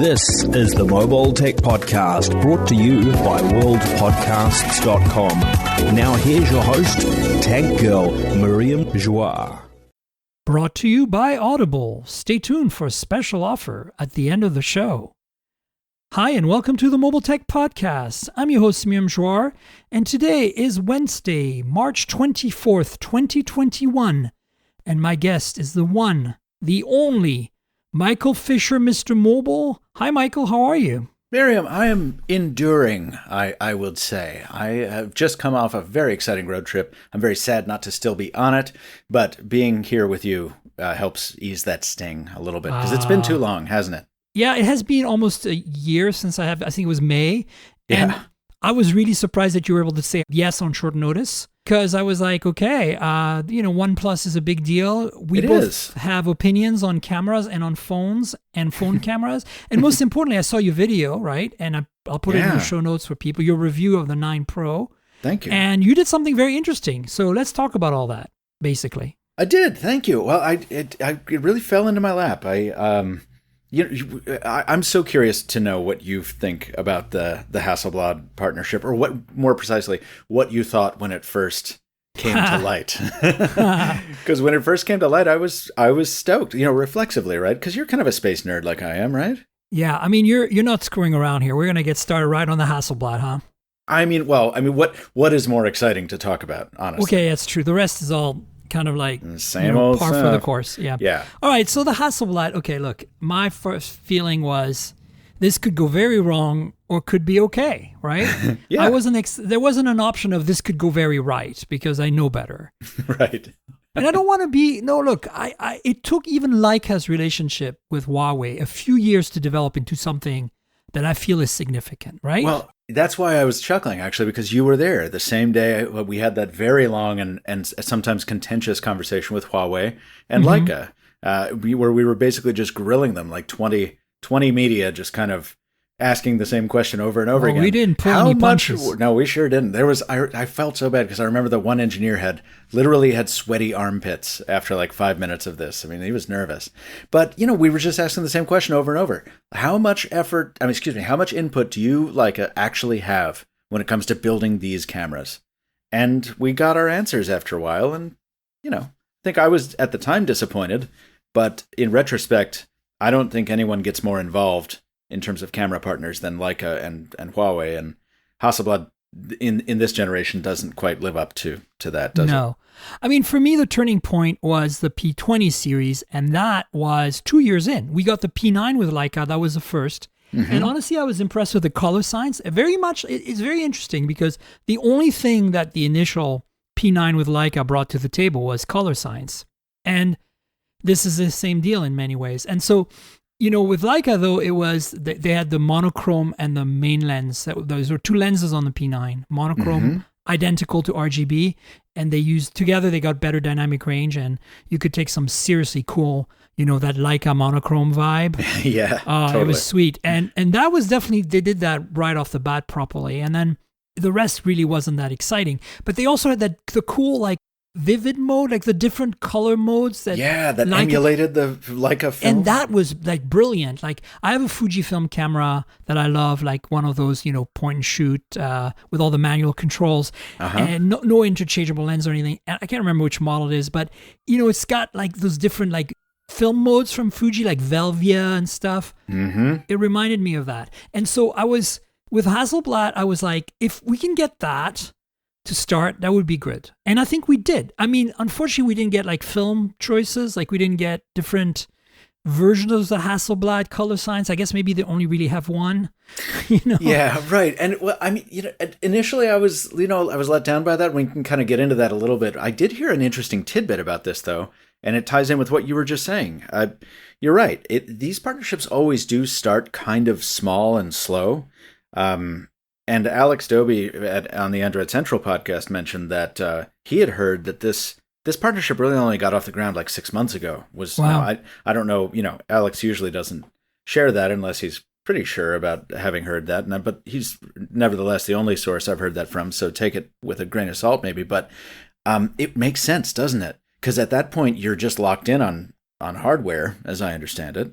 This is the Mobile Tech Podcast, brought to you by worldpodcasts.com. Now here's your host, Tech Girl Miriam Joie. Brought to you by Audible. Stay tuned for a special offer at the end of the show. Hi, and welcome to the Mobile Tech Podcast. I'm your host, Miriam Joie, and today is Wednesday, March 24th, 2021, and my guest is the one, the only, Michael Fisher, Mr. Mobile. Hi, Michael. How are you? Miriam, I am enduring, I would say. I have just come off a very exciting road trip. I'm very sad not to still be on it, but being here with you helps ease that sting a little bit, because it's been too long, hasn't it? Yeah, it has been almost a year since I think it was May. And Yeah. I was really surprised that you were able to say yes on short notice, because I was like, okay, OnePlus is a big deal. We both have opinions on cameras and on phones and phone cameras. And most importantly, I saw your video, right? And I'll put it in the show notes for people, your review of the 9 Pro. Thank you. And you did something very interesting. So let's talk about all that, basically. I did. Thank you. Well, it really fell into my lap. I'm so curious to know what you think about the Hasselblad partnership, or what, more precisely, what you thought when it first came to light. Because when it first came to light, I was stoked, reflexively, right? Because you're kind of a space nerd like I am, right? Yeah, I mean, you're not screwing around here. We're going to get started right on the Hasselblad, huh? What is more exciting to talk about, honestly? Okay, that's true. The rest is all kind of like same old par stuff for the course. Yeah. All right. So the Hasselblad. Okay, look, my first feeling was this could go very wrong or could be okay, right? Yeah. There wasn't an option of this could go very right, because I know better. Right. And I don't want to be. No, look, it took even Leica's relationship with Huawei a few years to develop into something that I feel is significant, right? Well, that's why I was chuckling, actually, because you were there the same day we had that very long and sometimes contentious conversation with Huawei and Leica, where we were basically just grilling them, like 20 media, just kind of asking the same question over and over again. We didn't pull any punches. No, we sure didn't. I felt so bad, because I remember the one engineer had sweaty armpits after like 5 minutes of this. I mean, he was nervous. But, we were just asking the same question over and over. How much input do you, Leica, actually have when it comes to building these cameras? And we got our answers after a while. And, I think I was at the time disappointed. But in retrospect, I don't think anyone gets more involved in terms of camera partners than Leica and Huawei, and Hasselblad in this generation doesn't quite live up to that, does it? No. I mean, for me, the turning point was the P20 series, and that was 2 years in. We got the P9 with Leica. That was the first. And honestly, I was impressed with the color science. It's very interesting, because the only thing that the initial P9 with Leica brought to the table was color science. And this is the same deal in many ways. And so, with Leica, though, it was they had the monochrome and the main lens. Those were two lenses on the P9. Monochrome, identical to RGB, and they got better dynamic range, and you could take some seriously cool, that Leica monochrome vibe. Yeah, totally. It was sweet. And that was definitely, they did that right off the bat properly. And then the rest really wasn't that exciting. But they also had the cool, like, vivid mode, like the different color modes that emulated the Leica film, and that was like brilliant. Like, I have a Fujifilm camera that I love, like one of those point and shoot with all the manual controls and no interchangeable lens or anything. I can't remember which model it is, but it's got like those different like film modes from Fuji, like Velvia and stuff. It reminded me of that. And so I was with Hasselblad, I was like, if we can get that to start, that would be good. And I think we did. I mean, unfortunately, we didn't get like film choices. Like, we didn't get different versions of the Hasselblad color science. I guess maybe they only really have one. Yeah, right. And well, I mean, initially I was let down by that. We can kind of get into that a little bit. I did hear an interesting tidbit about this, though, and it ties in with what you were just saying. You're right. These partnerships always do start kind of small and slow. And Alex Doby on the Android Central podcast mentioned that he had heard that this partnership really only got off the ground like 6 months ago. Wow. I don't know. Alex usually doesn't share that unless he's pretty sure about having heard that. But he's nevertheless the only source I've heard that from. So take it with a grain of salt, maybe. But it makes sense, doesn't it? Because at that point you're just locked in on hardware, as I understand it.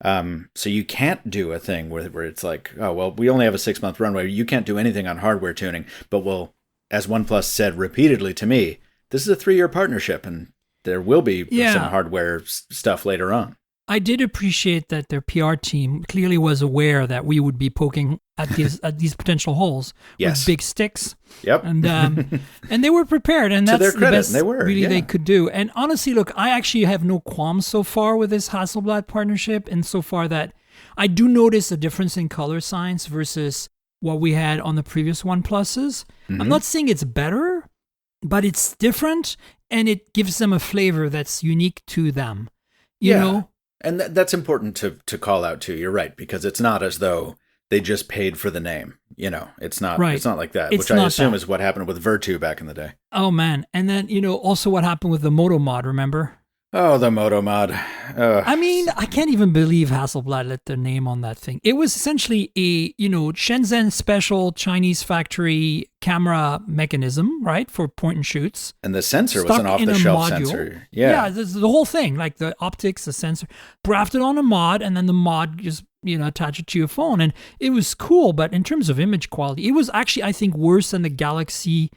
So you can't do a thing where it's like, oh, well, we only have a 6-month runway. You can't do anything on hardware tuning, but we'll, as OnePlus said repeatedly to me, this is a 3-year partnership and there will be some hardware stuff later on. I did appreciate that their PR team clearly was aware that we would be poking at these potential holes with big sticks. Yep. And and they were prepared, and that's to their credit, the best they were, they could do. And honestly, look, I actually have no qualms so far with this Hasselblad partnership, insofar that I do notice a difference in color science versus what we had on the previous OnePluses. Mm-hmm. I'm not saying it's better, but it's different, and it gives them a flavor that's unique to them. You know? And that's important to call out too. You're right, because it's not as though they just paid for the name. You know, it's not. Right. It's not like that, which I assume is what happened with Virtu back in the day. Oh man, and then also what happened with the Moto Mod. Remember? Oh, the Moto Mod. I mean, I can't even believe Hasselblad let their name on that thing. It was essentially a Shenzhen special Chinese factory camera mechanism, right, for point and shoots. And the sensor was an off-the-shelf sensor. Yeah, the whole thing, like the optics, the sensor, grafted on a mod, and then the mod just attach it to your phone, and it was cool. But in terms of image quality, it was actually, I think, worse than the Galaxy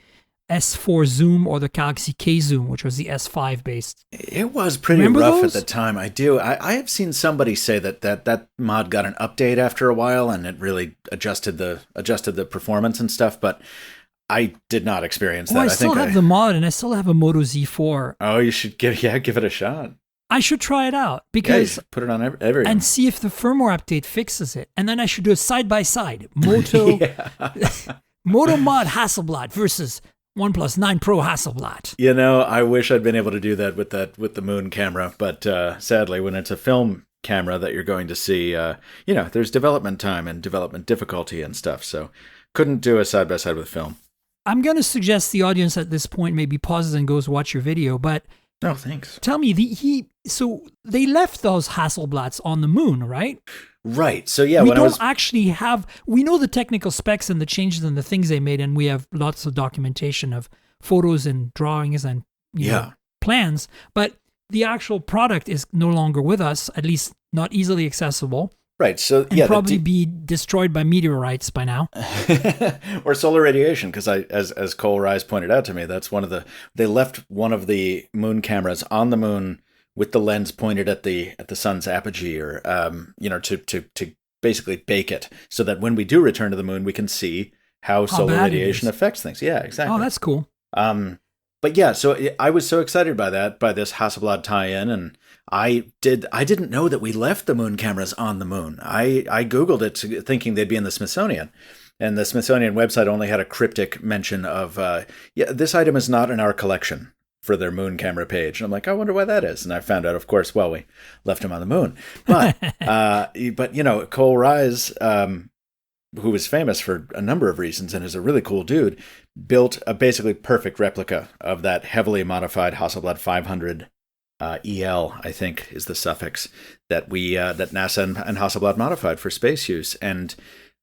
S4 Zoom or the Galaxy K Zoom, which was the S5 based. It was pretty rough at the time. I do. I have seen somebody say that mod got an update after a while, and it really adjusted the performance and stuff. But I did not experience that. I still have the mod, and I still have a Moto Z4. Oh, you should give it a shot. I should try it out because put it on everything and see if the firmware update fixes it, and then I should do a side by side Moto Moto Mod Hasselblad versus OnePlus 9 Pro Hasselblad. I wish I'd been able to do that with the Moon camera, but sadly, when it's a film camera that you're going to see, there's development time and development difficulty and stuff, so couldn't do a side by side with film. I'm going to suggest the audience at this point maybe pauses and goes watch your video, but no, thanks. Tell me, so they left those Hasselblads on the moon, right? Right. So yeah, we know the technical specs and the changes and the things they made, and we have lots of documentation of photos and drawings and plans, but the actual product is no longer with us, at least not easily accessible. Right. So and probably be destroyed by meteorites by now, or solar radiation. Because as Cole Rise pointed out to me, that's they left one of the moon cameras on the moon with the lens pointed at the sun's apogee, or to basically bake it, so that when we do return to the moon, we can see how solar radiation affects things. Yeah, exactly. Oh, that's cool. But yeah, so I was so excited by this Hasselblad tie-in, and I didn't know that we left the moon cameras on the moon. I Googled it thinking they'd be in the Smithsonian, and the Smithsonian website only had a cryptic mention of, this item is not in our collection, for their moon camera page. And I'm like, I wonder why that is. And I found out, of course, we left them on the moon. But, Cole Rise, who was famous for a number of reasons and is a really cool dude, built a basically perfect replica of that heavily modified Hasselblad 500 EL, I think is the suffix, that that NASA and Hasselblad modified for space use. And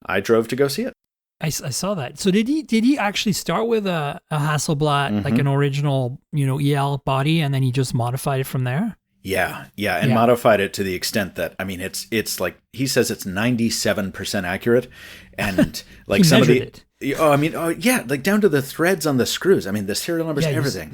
I drove to go see it. I saw that. So did he actually start with a Hasselblad, like an original, EL body, and then he just modified it from there? Yeah, and modified it to the extent that, I mean, it's like, he says it's 97% accurate, and like some of the, like down to the threads on the screws. I mean, the serial numbers, everything.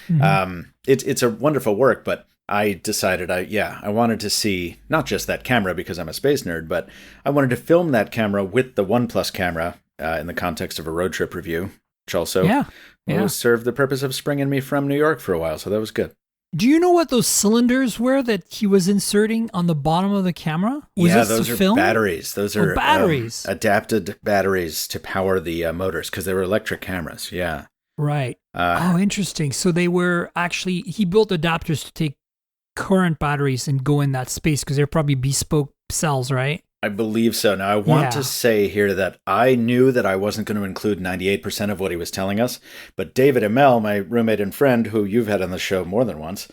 Mm-hmm. It's a wonderful work, but I decided I wanted to see not just that camera because I'm a space nerd, but I wanted to film that camera with the OnePlus camera in the context of a road trip review, which also served the purpose of springing me from New York for a while. So that was good. Do you know what those cylinders were that he was inserting on the bottom of the camera? Those are film? Batteries. Those are batteries. Adapted batteries to power the motors because they were electric cameras. Yeah. Right. Interesting. So they were actually, he built adapters to take current batteries and go in that space because they're probably bespoke cells, right? I believe so. Now, I want to say here that I knew that I wasn't going to include 98% of what he was telling us, but David Emel, my roommate and friend, who you've had on the show more than once,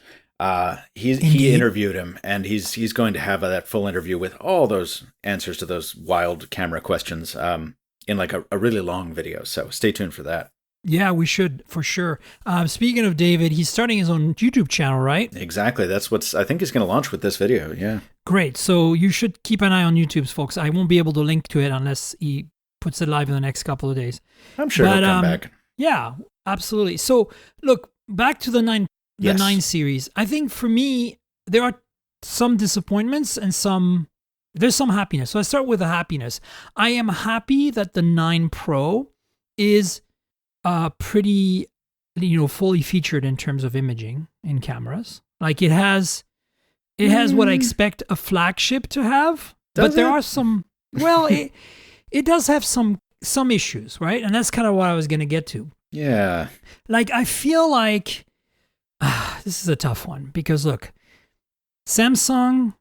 he interviewed him, and he's going to have that full interview with all those answers to those wild camera questions in like a really long video. So stay tuned for that. Yeah, we should, for sure. Speaking of David, he's starting his own YouTube channel, right? Exactly. That's I think he's going to launch with this video, yeah. Great. So you should keep an eye on YouTube's, folks. I won't be able to link to it unless he puts it live in the next couple of days. I'm sure he'll come back. Yeah, absolutely. So look, back to the 9 series. I think for me, there are some disappointments and there's some happiness. So I start with the happiness. I am happy that the 9 Pro is pretty, fully featured in terms of imaging in cameras. Like it has what I expect a flagship to have. But there are some, it does have some issues, right? And that's kind of what I was going to get to. Yeah. Like I feel like this is a tough one because look, Samsung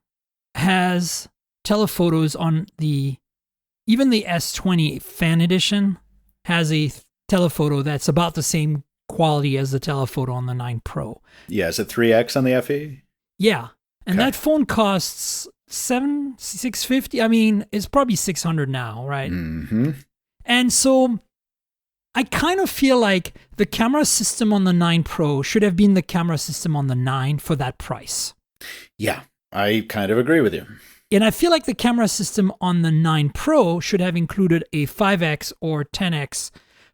has telephotos on even the S20 Fan Edition has a telephoto that's about the same quality as the telephoto on the 9 Pro. Yeah, is it 3x on the FE? Yeah. And that phone costs $650. I mean, it's probably $600 now, right? Mm-hmm. And so I kind of feel like the camera system on the 9 Pro should have been the camera system on the 9 for that price. Yeah, I kind of agree with you. And I feel like the camera system on the 9 Pro should have included a 5x or 10x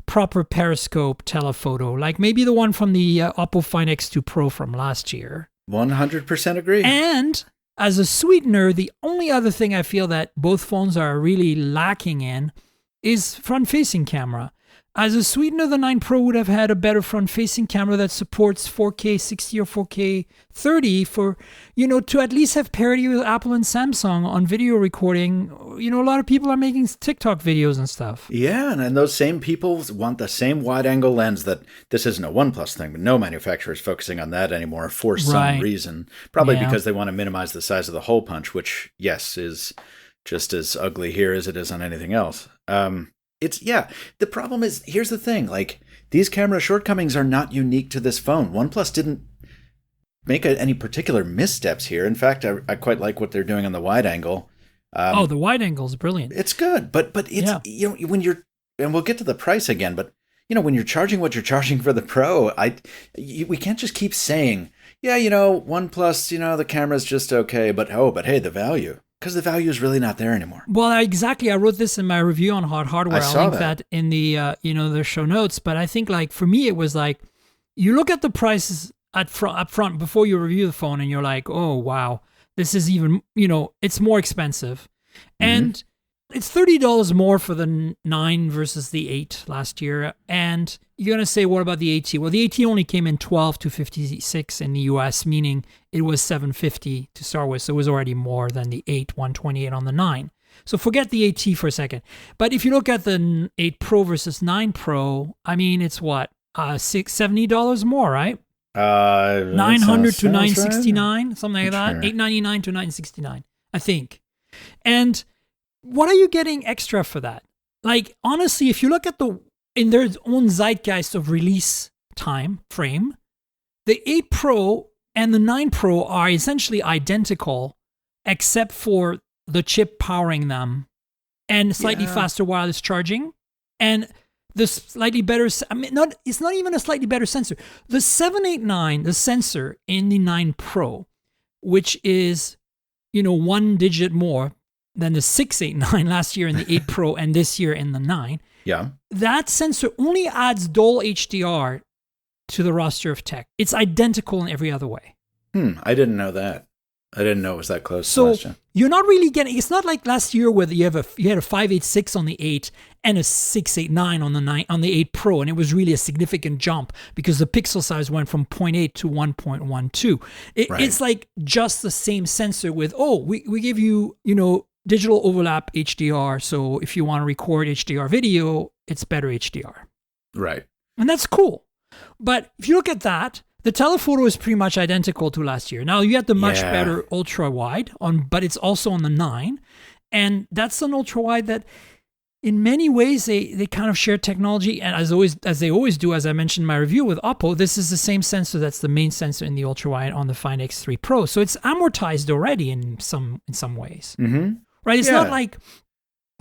proper periscope telephoto, like maybe the one from the Oppo Find X2 Pro from last year. 100% agree. And as a sweetener, the only other thing I feel that both phones are really lacking in is front-facing camera. As a sweetener, the 9 Pro would have had a better front-facing camera that supports 4K 60 or 4K 30 for, to at least have parity with Apple and Samsung on video recording. A lot of people are making TikTok videos and stuff. Yeah, and those same people want the same wide-angle lens that this isn't a OnePlus thing, but no manufacturer is focusing on that anymore for some reason. Probably because they want to minimize the size of the hole punch, which, yes, is just as ugly here as it is on anything else. The problem is, here's the thing, like these camera shortcomings are not unique to this phone. OnePlus didn't make any particular missteps here. In fact, I quite like what they're doing on the wide angle. The wide angle is brilliant. It's good, but it's, when you're, and we'll get to the price again, but when you're charging what you're charging for the Pro, we can't just keep saying, OnePlus, the camera's just okay, but hey, the value. Because the value is really not there anymore. Well, exactly. I wrote this in my review on Hot Hardware. I'll link that in the the show notes. But I think like for me, it was like you look at the prices up front before you review the phone, and you're like, oh wow, this is even it's more expensive, and it's $30 more for the 9 versus the 8 last year. And you're gonna say, what about the AT? Well, the AT only came in $12,256 in the US, meaning it was $750 to start with, so it was already more than the 8 $128 on the 9. So forget the AT for a second. But if you look at the 8 Pro versus 9 Pro, I mean, it's what $70 more, right? $900 to $969, right? Something like that. Sure. $899 to $969, I think. And what are you getting extra for that? Like, honestly, if you look at in their own zeitgeist of release time frame, the 8 Pro and the 9 Pro are essentially identical, except for the chip powering them and slightly faster wireless charging and the slightly better, it's not even a slightly better sensor. The 789, the sensor in the 9 Pro, which is, one digit more than the 689 last year in the 8 Pro and this year in the 9. Yeah. That sensor only adds dual HDR to the roster of tech. It's identical in every other way. I didn't know that. I didn't know it was that close to last year. You're not really getting, it's not like last year where you had a 586 on the 8 and a 689 on the 9 on the 8 Pro, and it was really a significant jump because the pixel size went from 0.8 to 1.12. It's like just the same sensor with, we give you, digital overlap HDR, so if you want to record HDR video, it's better HDR. Right. And that's cool. But if you look at that, the telephoto is pretty much identical to last year. Now, you had the much better ultra-wide, but it's also on the 9. And that's an ultra-wide that, in many ways, they kind of share technology. And as they always do, as I mentioned in my review with Oppo, this is the same sensor that's the main sensor in the ultra-wide on the Find X3 Pro. So it's amortized already in some ways. Mm-hmm. Right? It's not like,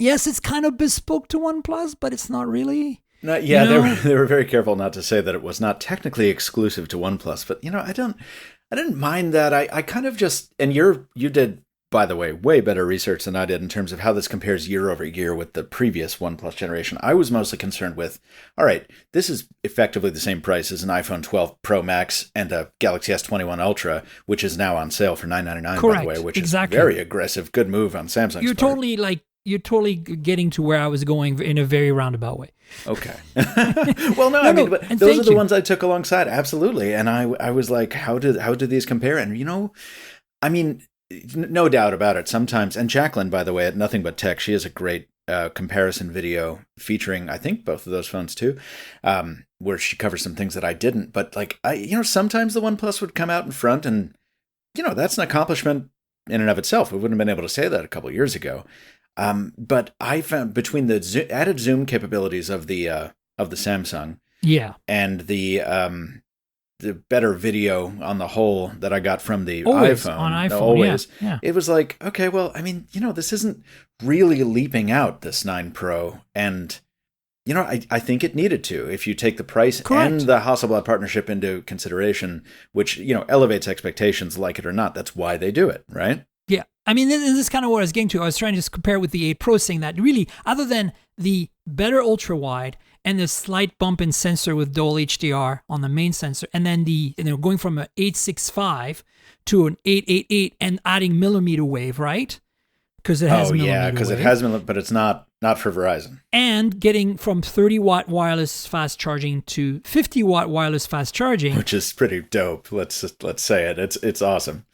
yes, it's kind of bespoke to OnePlus, but it's not really. They were very careful not to say that it was not technically exclusive to OnePlus, but I didn't mind that. I kind of just, and you did by the way, way better research than I did in terms of how this compares year over year with the previous OnePlus generation. I was mostly concerned with, all right, this is effectively the same price as an iPhone 12 Pro Max and a Galaxy S21 Ultra, which is now on sale for $999, Correct. by the way, which Exactly. is very aggressive. Good move on Samsung's part. You're totally getting to where I was going in a very roundabout way. Okay. Well, no, I mean, but those are the ones I took alongside. Absolutely. And I was like, how do these compare? And, you know, I mean, no doubt about it. Sometimes, and Jacqueline, by the way, at Nothing But Tech, she has a great comparison video featuring, I think, both of those phones too, where she covers some things that I didn't. But like, sometimes the OnePlus would come out in front, and that's an accomplishment in and of itself. We wouldn't have been able to say that a couple of years ago. But I found between the added zoom capabilities of the Samsung, and the better video on the whole that I got from the iPhone, it was like, okay, well, I mean, this isn't really leaping out, this 9 Pro, and I think it needed to, if you take the price and the Hasselblad partnership into consideration, which elevates expectations, like it or not. That's why they do it, right? Yeah. I mean, this is kind of what I was getting to. I was trying to just compare with the 8 Pro, saying that really, other than the better ultra wide and the slight bump in sensor with dual HDR on the main sensor, and then going from an 865 to an 888 and adding millimeter wave, right? Because it has it has millimeter, but it's not for Verizon. And getting from 30-watt wireless fast charging to 50-watt wireless fast charging, which is pretty dope. Let's say it. It's awesome.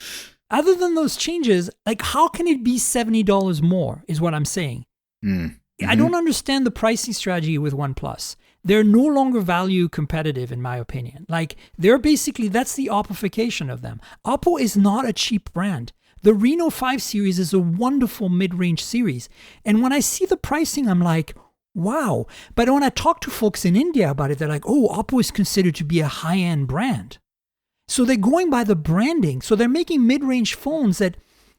Other than those changes, like, how can it be $70 more is what I'm saying. Mm-hmm. I don't understand the pricing strategy with OnePlus. They're no longer value competitive, in my opinion. Like, they're basically, that's the Oppofication of them. Oppo is not a cheap brand. The Reno 5 series is a wonderful mid-range series. And when I see the pricing, I'm like, wow. But when I talk to folks in India about it, they're like, oh, Oppo is considered to be a high-end brand. So they're going by the branding. So they're making mid-range phones that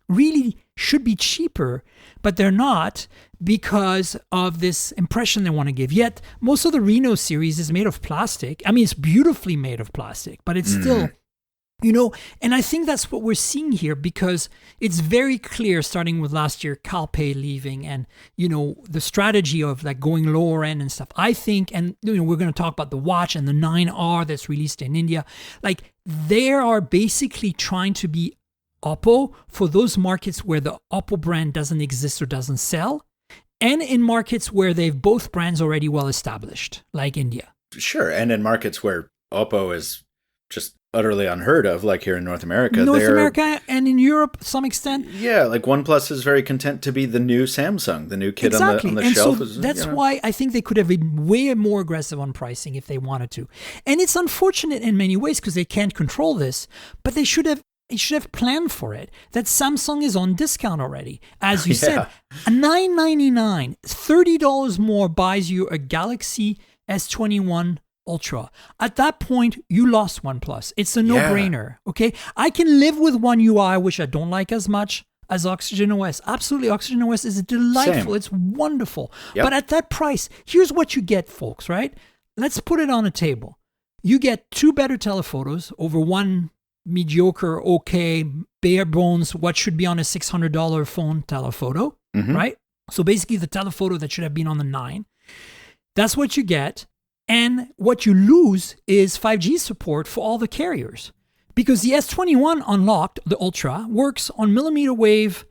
really should be cheaper, but they're not because of this impression they want to give. Yet most of the Reno series is made of plastic. I mean, it's beautifully made of plastic, but it's still, and I think that's what we're seeing here, because it's very clear, starting with last year, Calpay leaving and, the strategy of like going lower end and stuff. I think, and we're going to talk about the watch and the 9R that's released in India. Like, they are basically trying to be Oppo for those markets where the Oppo brand doesn't exist or doesn't sell, and in markets where they've both brands already well established, like India. Sure, and in markets where Oppo is just utterly unheard of, like here in North America. America and in Europe to some extent. Yeah, like OnePlus is very content to be the new Samsung, the new kid on the and shelf. So that's why I think they could have been way more aggressive on pricing if they wanted to. And it's unfortunate in many ways because they can't control this, but they should have planned for it. That Samsung is on discount already. As you said, $999, $30 more buys you a Galaxy S21 Ultra. At that point, you lost OnePlus. It's a no-brainer, okay? I can live with One UI, which I don't like as much as Oxygen OS. Absolutely, Oxygen OS is delightful. Same. It's wonderful. Yep. But at that price, here's what you get, folks, right? Let's put it on a table. You get 2 better telephotos over one mediocre, okay, bare bones, what should be on a $600 phone telephoto, right? So basically the telephoto that should have been on the 9. That's what you get. And what you lose is 5G support for all the carriers. Because the S21 Unlocked, the Ultra, works on millimeter wave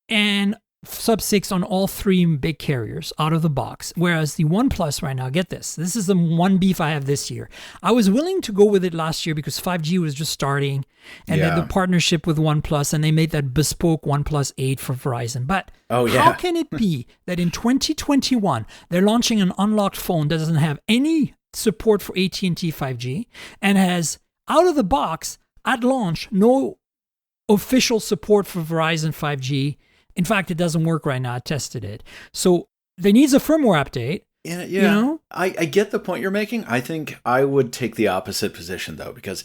and sub-6 on all 3 big carriers out of the box. Whereas the OnePlus right now, get this. This is the one beef I have this year. I was willing to go with it last year because 5G was just starting. And then the partnership with OnePlus, and they made that bespoke OnePlus 8 for Verizon. But how can it be that in 2021, they're launching an unlocked phone that doesn't have any support for AT&T 5G and has, out of the box, at launch, no official support for Verizon 5G. In fact, it doesn't work right now. I tested it. So there needs a firmware update. Yeah. I get the point you're making. I think I would take the opposite position, though, because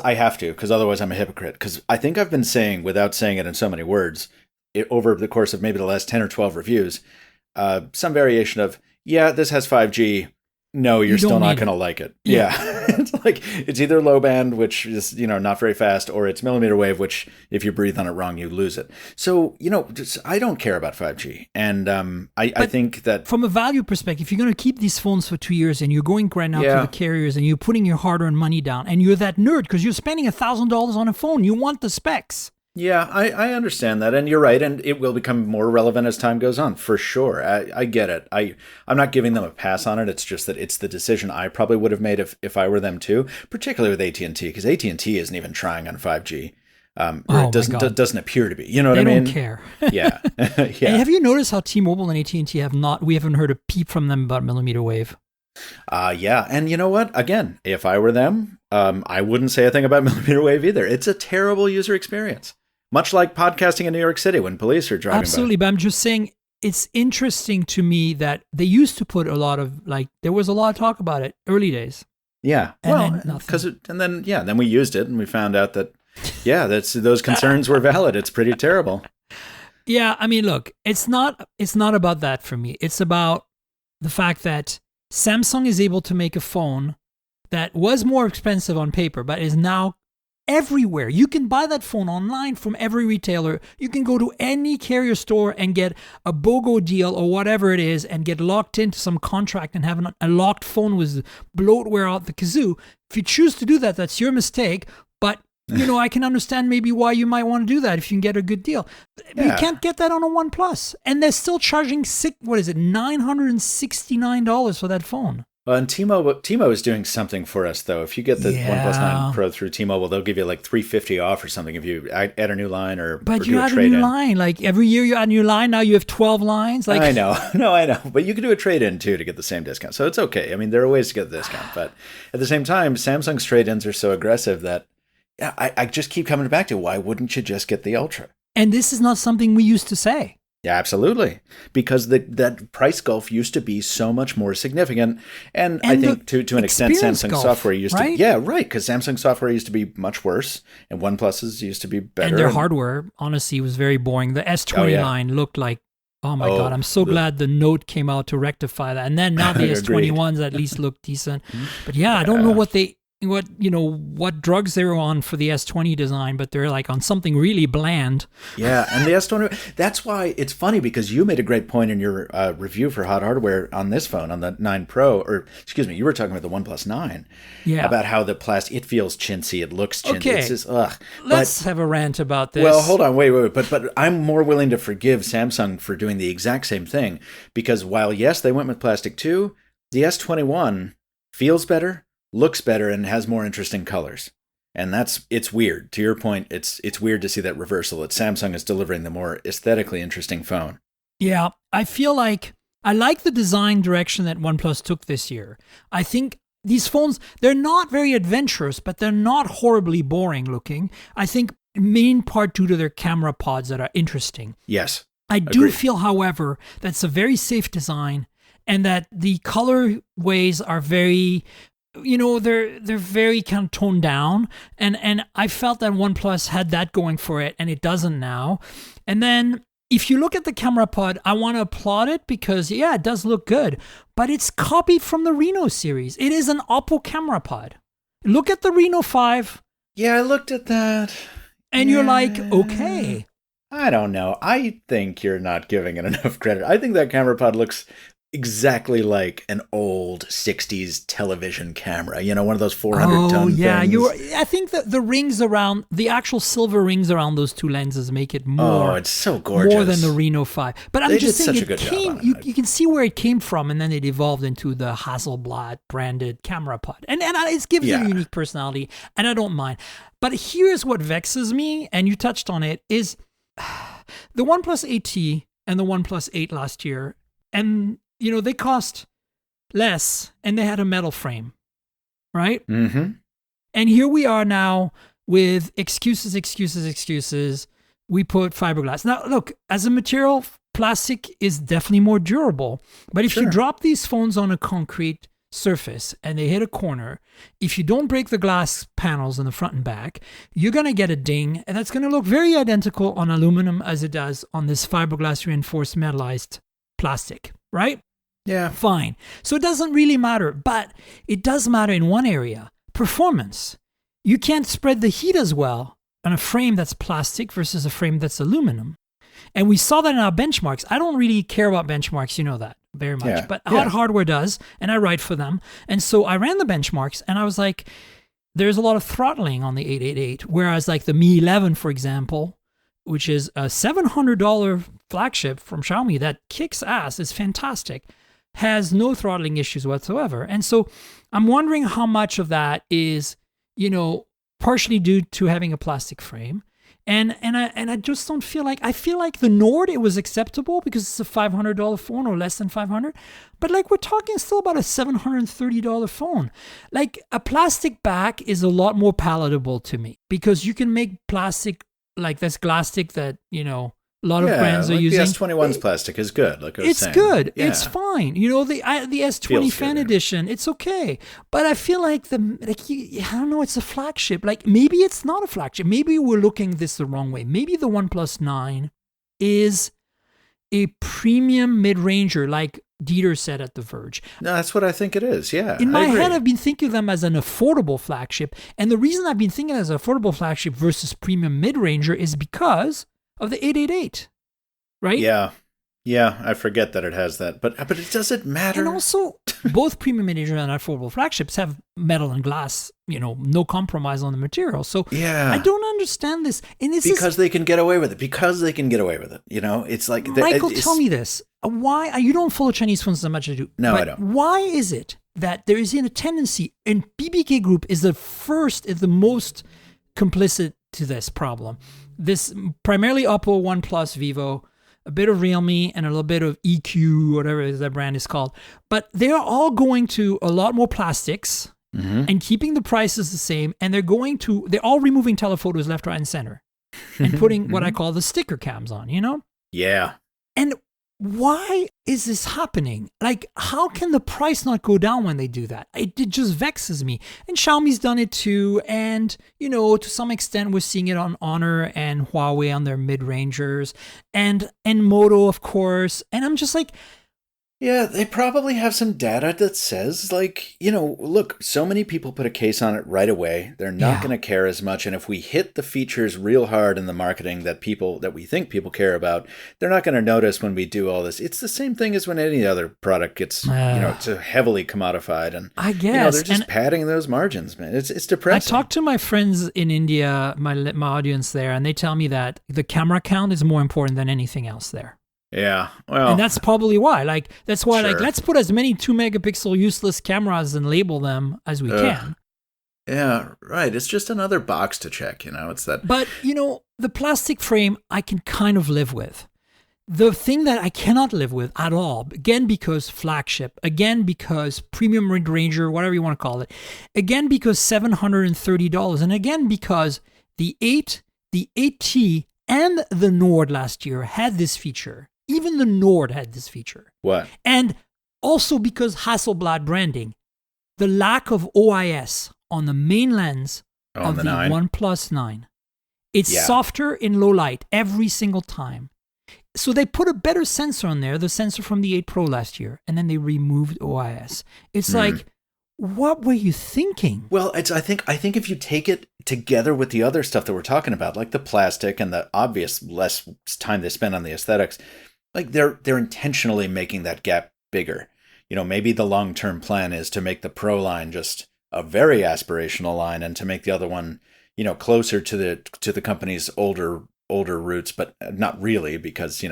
I have to, because otherwise I'm a hypocrite. Because I think I've been saying, without saying it in so many words, over the course of maybe the last 10 or 12 reviews, some variation of, this has 5G, no, you're still not going to it. like it. Yeah. It's like, it's either low band, which is, not very fast, or it's millimeter wave, which if you breathe on it wrong, you lose it. So, I don't care about 5G. And I think that from a value perspective, if you're going to keep these phones for 2 years and you're going right now to the carriers and you're putting your hard-earned money down and you're that nerd because you're spending $1,000 on a phone, you want the specs. Yeah, I understand that, and you're right, and it will become more relevant as time goes on, for sure. I get it. I'm not giving them a pass on it. It's just that it's the decision I probably would have made if I were them too, particularly with AT&T, because AT&T isn't even trying on 5G. Or it doesn't appear to be. You know what I mean? They don't care. Yeah. Yeah. And have you noticed how T-Mobile and AT&T we haven't heard a peep from them about millimeter wave? Yeah, and you know what? Again, if I were them, I wouldn't say a thing about millimeter wave either. It's a terrible user experience. Much like podcasting in New York City when police are driving by. Absolutely, but I'm just saying it's interesting to me that they used to put a lot of, there was a lot of talk about it early days. Yeah, then we used it and we found out that, those concerns were valid. It's pretty terrible. Yeah, I mean, look, it's not about that for me. It's about the fact that Samsung is able to make a phone that was more expensive on paper, but is now everywhere. You can buy that phone online from every retailer. You can go to any carrier store and get a BOGO deal or whatever it is and get locked into some contract and have a locked phone with bloatware out the kazoo. If you choose to do that, that's your mistake. But, I can understand maybe why you might want to do that if you can get a good deal. Yeah. You can't get that on a OnePlus. And they're still charging $969 for that phone. Well, and T-Mobile is doing something for us, though. If you get the OnePlus 9 Pro through T-Mobile, they'll give you like $350 off or something if you add a new line or you add a new line. Like every year you add a new line. Now you have 12 lines. Like I know. No, I know. But you can do a trade-in, too, to get the same discount. So it's okay. I mean, there are ways to get the discount. But at the same time, Samsung's trade-ins are so aggressive that I just keep coming back to why wouldn't you just get the Ultra? And this is not something we used to say. Yeah, absolutely. Because that price gulf used to be so much more significant. And I think to an extent, Samsung software used to... Yeah, right. Because Samsung software used to be much worse and OnePlus's used to be better. And their hardware, honestly, was very boring. The S20 line looked like, oh my God, I'm so glad the Note came out to rectify that. And then now the S21s at least look decent. But I don't know what drugs they were on for the S20 design, but they're like on something really bland. Yeah, and the S20, that's why it's funny because you made a great point in your review for Hot Hardware on this phone, on the 9 Pro, or excuse me, you were talking about the OnePlus 9. Yeah. About how the plastic, it feels chintzy, it looks chintzy. Okay, it's just, ugh. Let's have a rant about this. Well, hold on, wait. But I'm more willing to forgive Samsung for doing the exact same thing because while, yes, they went with plastic too, the S21 feels better, looks better, and has more interesting colors. And it's weird. To your point, it's weird to see that reversal, that Samsung is delivering the more aesthetically interesting phone. Yeah, I feel like I like the design direction that OnePlus took this year. I think these phones, they're not very adventurous, but they're not horribly boring looking. I think main part due to their camera pods that are interesting. Yes. I do feel, however, that's a very safe design and that the colorways are very... they're very kind of toned down, and I felt that OnePlus had that going for it, and it doesn't now. And then if you look at the camera pod, I want to applaud it because it does look good, but it's copied from the Reno series. It is an Oppo camera pod. Look at the Reno 5. Yeah, I looked at that, and you're like, okay. I don't know. I think you're not giving it enough credit. I think that camera pod looks exactly like an old 60s television camera, one of those 400-ton things. I think that the rings around, the actual silver rings around those two lenses make it more. Oh, it's so gorgeous. More than the Reno 5. But I'm just saying, you can see where it came from, and then it evolved into the Hasselblad branded camera pod. And it gives it a unique personality, and I don't mind. But here's what vexes me, and you touched on it, is the OnePlus 8T and the OnePlus 8 last year, and they cost less and they had a metal frame, right? Mm-hmm. And here we are now with excuses. We put fiberglass. Now, look, as a material, plastic is definitely more durable. But if you drop these phones on a concrete surface and they hit a corner, if you don't break the glass panels in the front and back, you're going to get a ding. And that's going to look very identical on aluminum as it does on this fiberglass reinforced metallized plastic, right? Yeah. Fine. So it doesn't really matter, but it does matter in one area, performance. You can't spread the heat as well on a frame that's plastic versus a frame that's aluminum. And we saw that in our benchmarks. I don't really care about benchmarks, you know that very much, but Hot Hardware does, and I write for them. And so I ran the benchmarks, and I was like, there's a lot of throttling on the 888, whereas like the Mi 11, for example, which is a $700 flagship from Xiaomi that kicks ass, is fantastic, has no throttling issues whatsoever. And so I'm wondering how much of that is, partially due to having a plastic frame. And I just don't feel like, I feel like the Nord, it was acceptable because it's a $500 phone or less than 500. But like we're talking still about a $730 phone. Like a plastic back is a lot more palatable to me because you can make plastic like this plastic that, a lot of brands are using. The S21's plastic is good. Like I was saying. It's good. Yeah. It's fine. The S20 Feels Fan good, Edition, it's okay. But I feel like I don't know, it's a flagship. Like maybe it's not a flagship. Maybe we're looking at this the wrong way. Maybe the OnePlus 9 is a premium mid-ranger, like Dieter said at The Verge. No, that's what I think it is. Yeah. In my head, I've been thinking of them as an affordable flagship. And the reason I've been thinking as an affordable flagship versus premium mid-ranger is because of the 888, right? Yeah. Yeah, I forget that it has that, but it doesn't matter. And also, both premium mid-ranger and affordable flagships have metal and glass, no compromise on the material. So yeah. I don't understand this. And because they can get away with it. It's like... Michael, tell me this. Why? You don't follow Chinese phones as much as I do. No, but I don't. Why is it that there is a tendency, and BBK Group is the most complicit to this problem. This primarily Oppo, OnePlus, Vivo, a bit of Realme, and a little bit of EQ, whatever that brand is called. But they're all going to a lot more plastics and keeping the prices the same. And they're all removing telephotos left, right, and center and putting what I call the sticker cams on, Yeah. And why is this happening? Like, how can the price not go down when they do that? It just vexes me. And Xiaomi's done it too. And, to some extent, we're seeing it on Honor and Huawei on their mid-rangers and Moto, of course. And I'm just like... Yeah, they probably have some data that says, look, so many people put a case on it right away. They're not going to care as much. And if we hit the features real hard in the marketing that we think people care about, they're not going to notice when we do all this. It's the same thing as when any other product gets, too heavily commodified. And I guess they're just padding those margins, man. It's depressing. I talked to my friends in India, my audience there, and they tell me that the camera count is more important than anything else there. Yeah, well, and that's probably why. Sure. Let's put as many 2-megapixel useless cameras and label them as we can. Yeah, right. It's just another box to check. It's that. But the plastic frame I can kind of live with. The thing that I cannot live with at all, again because flagship, again because premium mid-ranger, whatever you want to call it, again because $730, and again because the 8T, and the Nord last year had this feature. Even the Nord had this feature. What? And also because Hasselblad branding, the lack of OIS on the main lens of the OnePlus 9. It's softer in low light every single time. So they put a better sensor on there, the sensor from the 8 Pro last year, and then they removed OIS. It's like, what were you thinking? Well, I think if you take it together with the other stuff that we're talking about, like the plastic and the obvious less time they spend on the aesthetics, like they're intentionally making that gap bigger. Maybe the long-term plan is to make the Pro line just a very aspirational line and to make the other one, closer to the company's older roots, but not really, because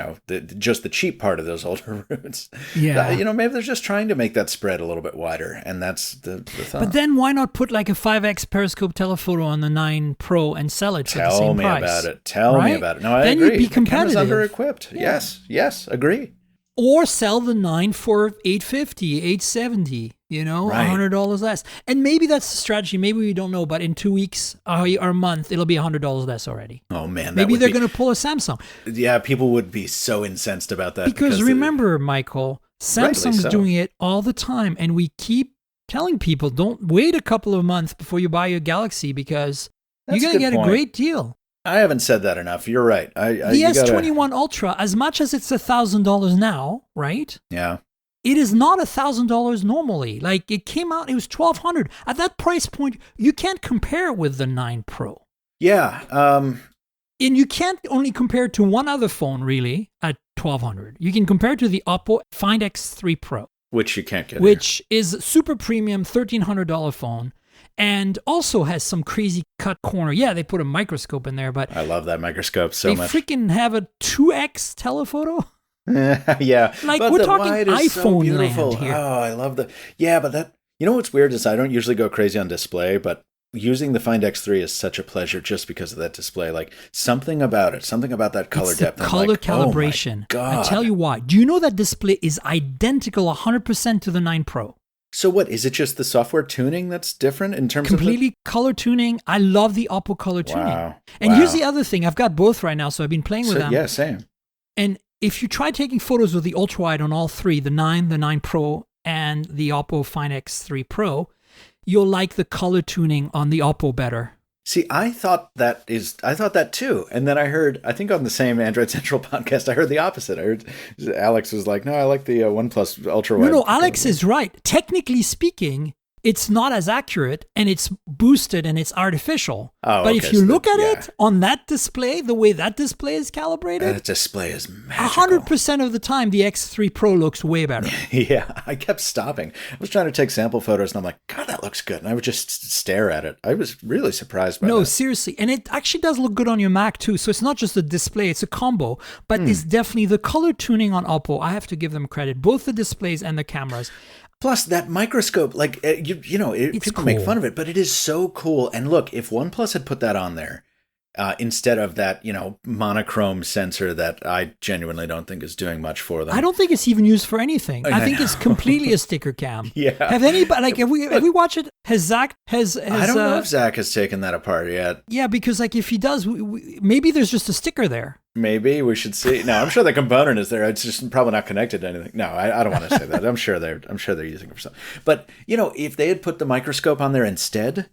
just the cheap part of those older roots. Yeah, maybe they're just trying to make that spread a little bit wider, and that's the thought. But then why not put like a 5x periscope telephoto on the 9 Pro and sell it for the same price? Tell me about it. No, I then agree. You'd be competitive. The camera's under-equipped. Yeah. Yes, agree. Or sell the 9 for $850, $870, $100 less. And maybe that's the strategy. Maybe we don't know, but in 2 weeks or a month, it'll be $100 less already. Oh, man. Maybe they're going to pull a Samsung. Yeah, people would be so incensed about that. Because remember, Michael, Samsung's doing it all the time. And we keep telling people, don't wait a couple of months before you buy your Galaxy because you're going to get a great deal. I haven't said that enough. You're right. The S21 Ultra, as much as it's $1,000 now, right? Yeah. it is not $1,000 normally. Like it came out, it was $1,200. At that price point, you can't compare it with the 9 Pro. Yeah. And you can't only compare it to one other phone really at $1,200. You can compare it to the Oppo Find X3 Pro. Which you can't get Which is super premium, $1,300 phone. And also has some crazy cut corner. Yeah, they put a microscope in there, but... I love that microscope so much. They freaking have a 2x telephoto. Yeah. Like, but we're talking iPhone so land here. Oh, I love the... Yeah, but that... You know what's weird is I don't usually go crazy on display, but using the Find X3 is such a pleasure just because of that display. Like, something about it, something about that color depth. The color calibration. Oh my God. I tell you why. Do you know that display is identical 100% to the 9 Pro? So what, is it just the software tuning that's different in terms Completely color tuning. I love the Oppo color tuning. And here's the other thing. I've got both right now, so I've been playing with them. Yeah, same. And if you try taking photos with the ultra-wide on all three, the 9 Pro, and the Oppo Find X3 Pro, you'll like the color tuning on the Oppo better. See, I thought that too. And then I heard, I think on the same Android Central podcast, I heard the opposite. I heard Alex was like, no, I like the OnePlus Ultra Wide. No, Alex is right. Technically speaking, it's not as accurate and it's boosted and it's artificial. But if you look at it on that display, the way that display is calibrated, that display is magical. 100% of the time, the X3 Pro looks way better. Yeah, I kept stopping. I was trying to take sample photos and I'm like, God, that looks good. And I would just stare at it. I was really surprised by that. No, seriously. And it actually does look good on your Mac too. So it's not just the display, it's a combo. But it's definitely the color tuning on Oppo. I have to give them credit, both the displays and the cameras. Plus, that microscope, like, people cool. make fun of it, but it is so cool. And look, if OnePlus had put that on there, instead of that, monochrome sensor that I genuinely don't think is doing much for them. I don't think it's even used for anything. I think it's completely a sticker cam. Yeah. Have anybody, have we watched it? Has Zach, I don't know if Zach has taken that apart yet. Yeah, because if he does, maybe there's just a sticker there. Maybe we should see. No, I'm sure the component is there. It's just probably not connected to anything. No, I don't want to say that. I'm sure they're using it for something. But if they had put the microscope on there instead,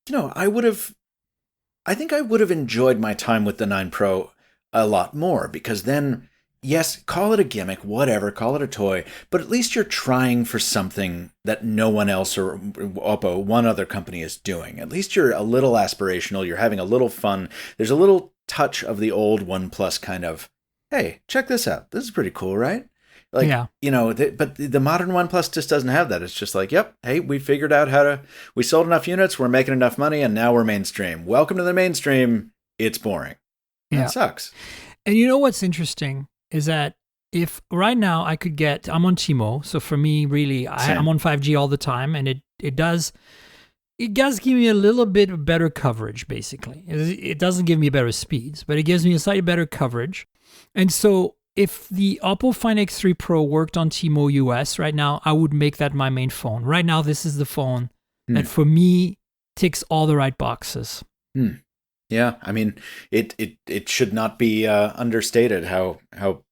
I think I would have enjoyed my time with the 9 Pro a lot more, because then, yes, call it a gimmick, whatever, call it a toy, but at least you're trying for something that no one else or Oppo, one other company, is doing. At least you're a little aspirational. You're having a little fun. There's a little touch of the old OnePlus kind of, hey, check this out. This is pretty cool, right? Like, but the modern OnePlus just doesn't have that. It's just like, yep, hey, we figured out we sold enough units, we're making enough money, and now we're mainstream. Welcome to the mainstream. It's boring. Yeah. It sucks. And you know what's interesting is that if right now I'm on T-Mo, so for me, really, I'm on 5G all the time, and it does give me a little bit better coverage, basically. It doesn't give me better speeds, but it gives me a slightly better coverage. And so if the Oppo Find X3 Pro worked on T-Mo US right now, I would make that my main phone. Right now, this is the phone that for me ticks all the right boxes. Yeah, I mean, it should not be understated how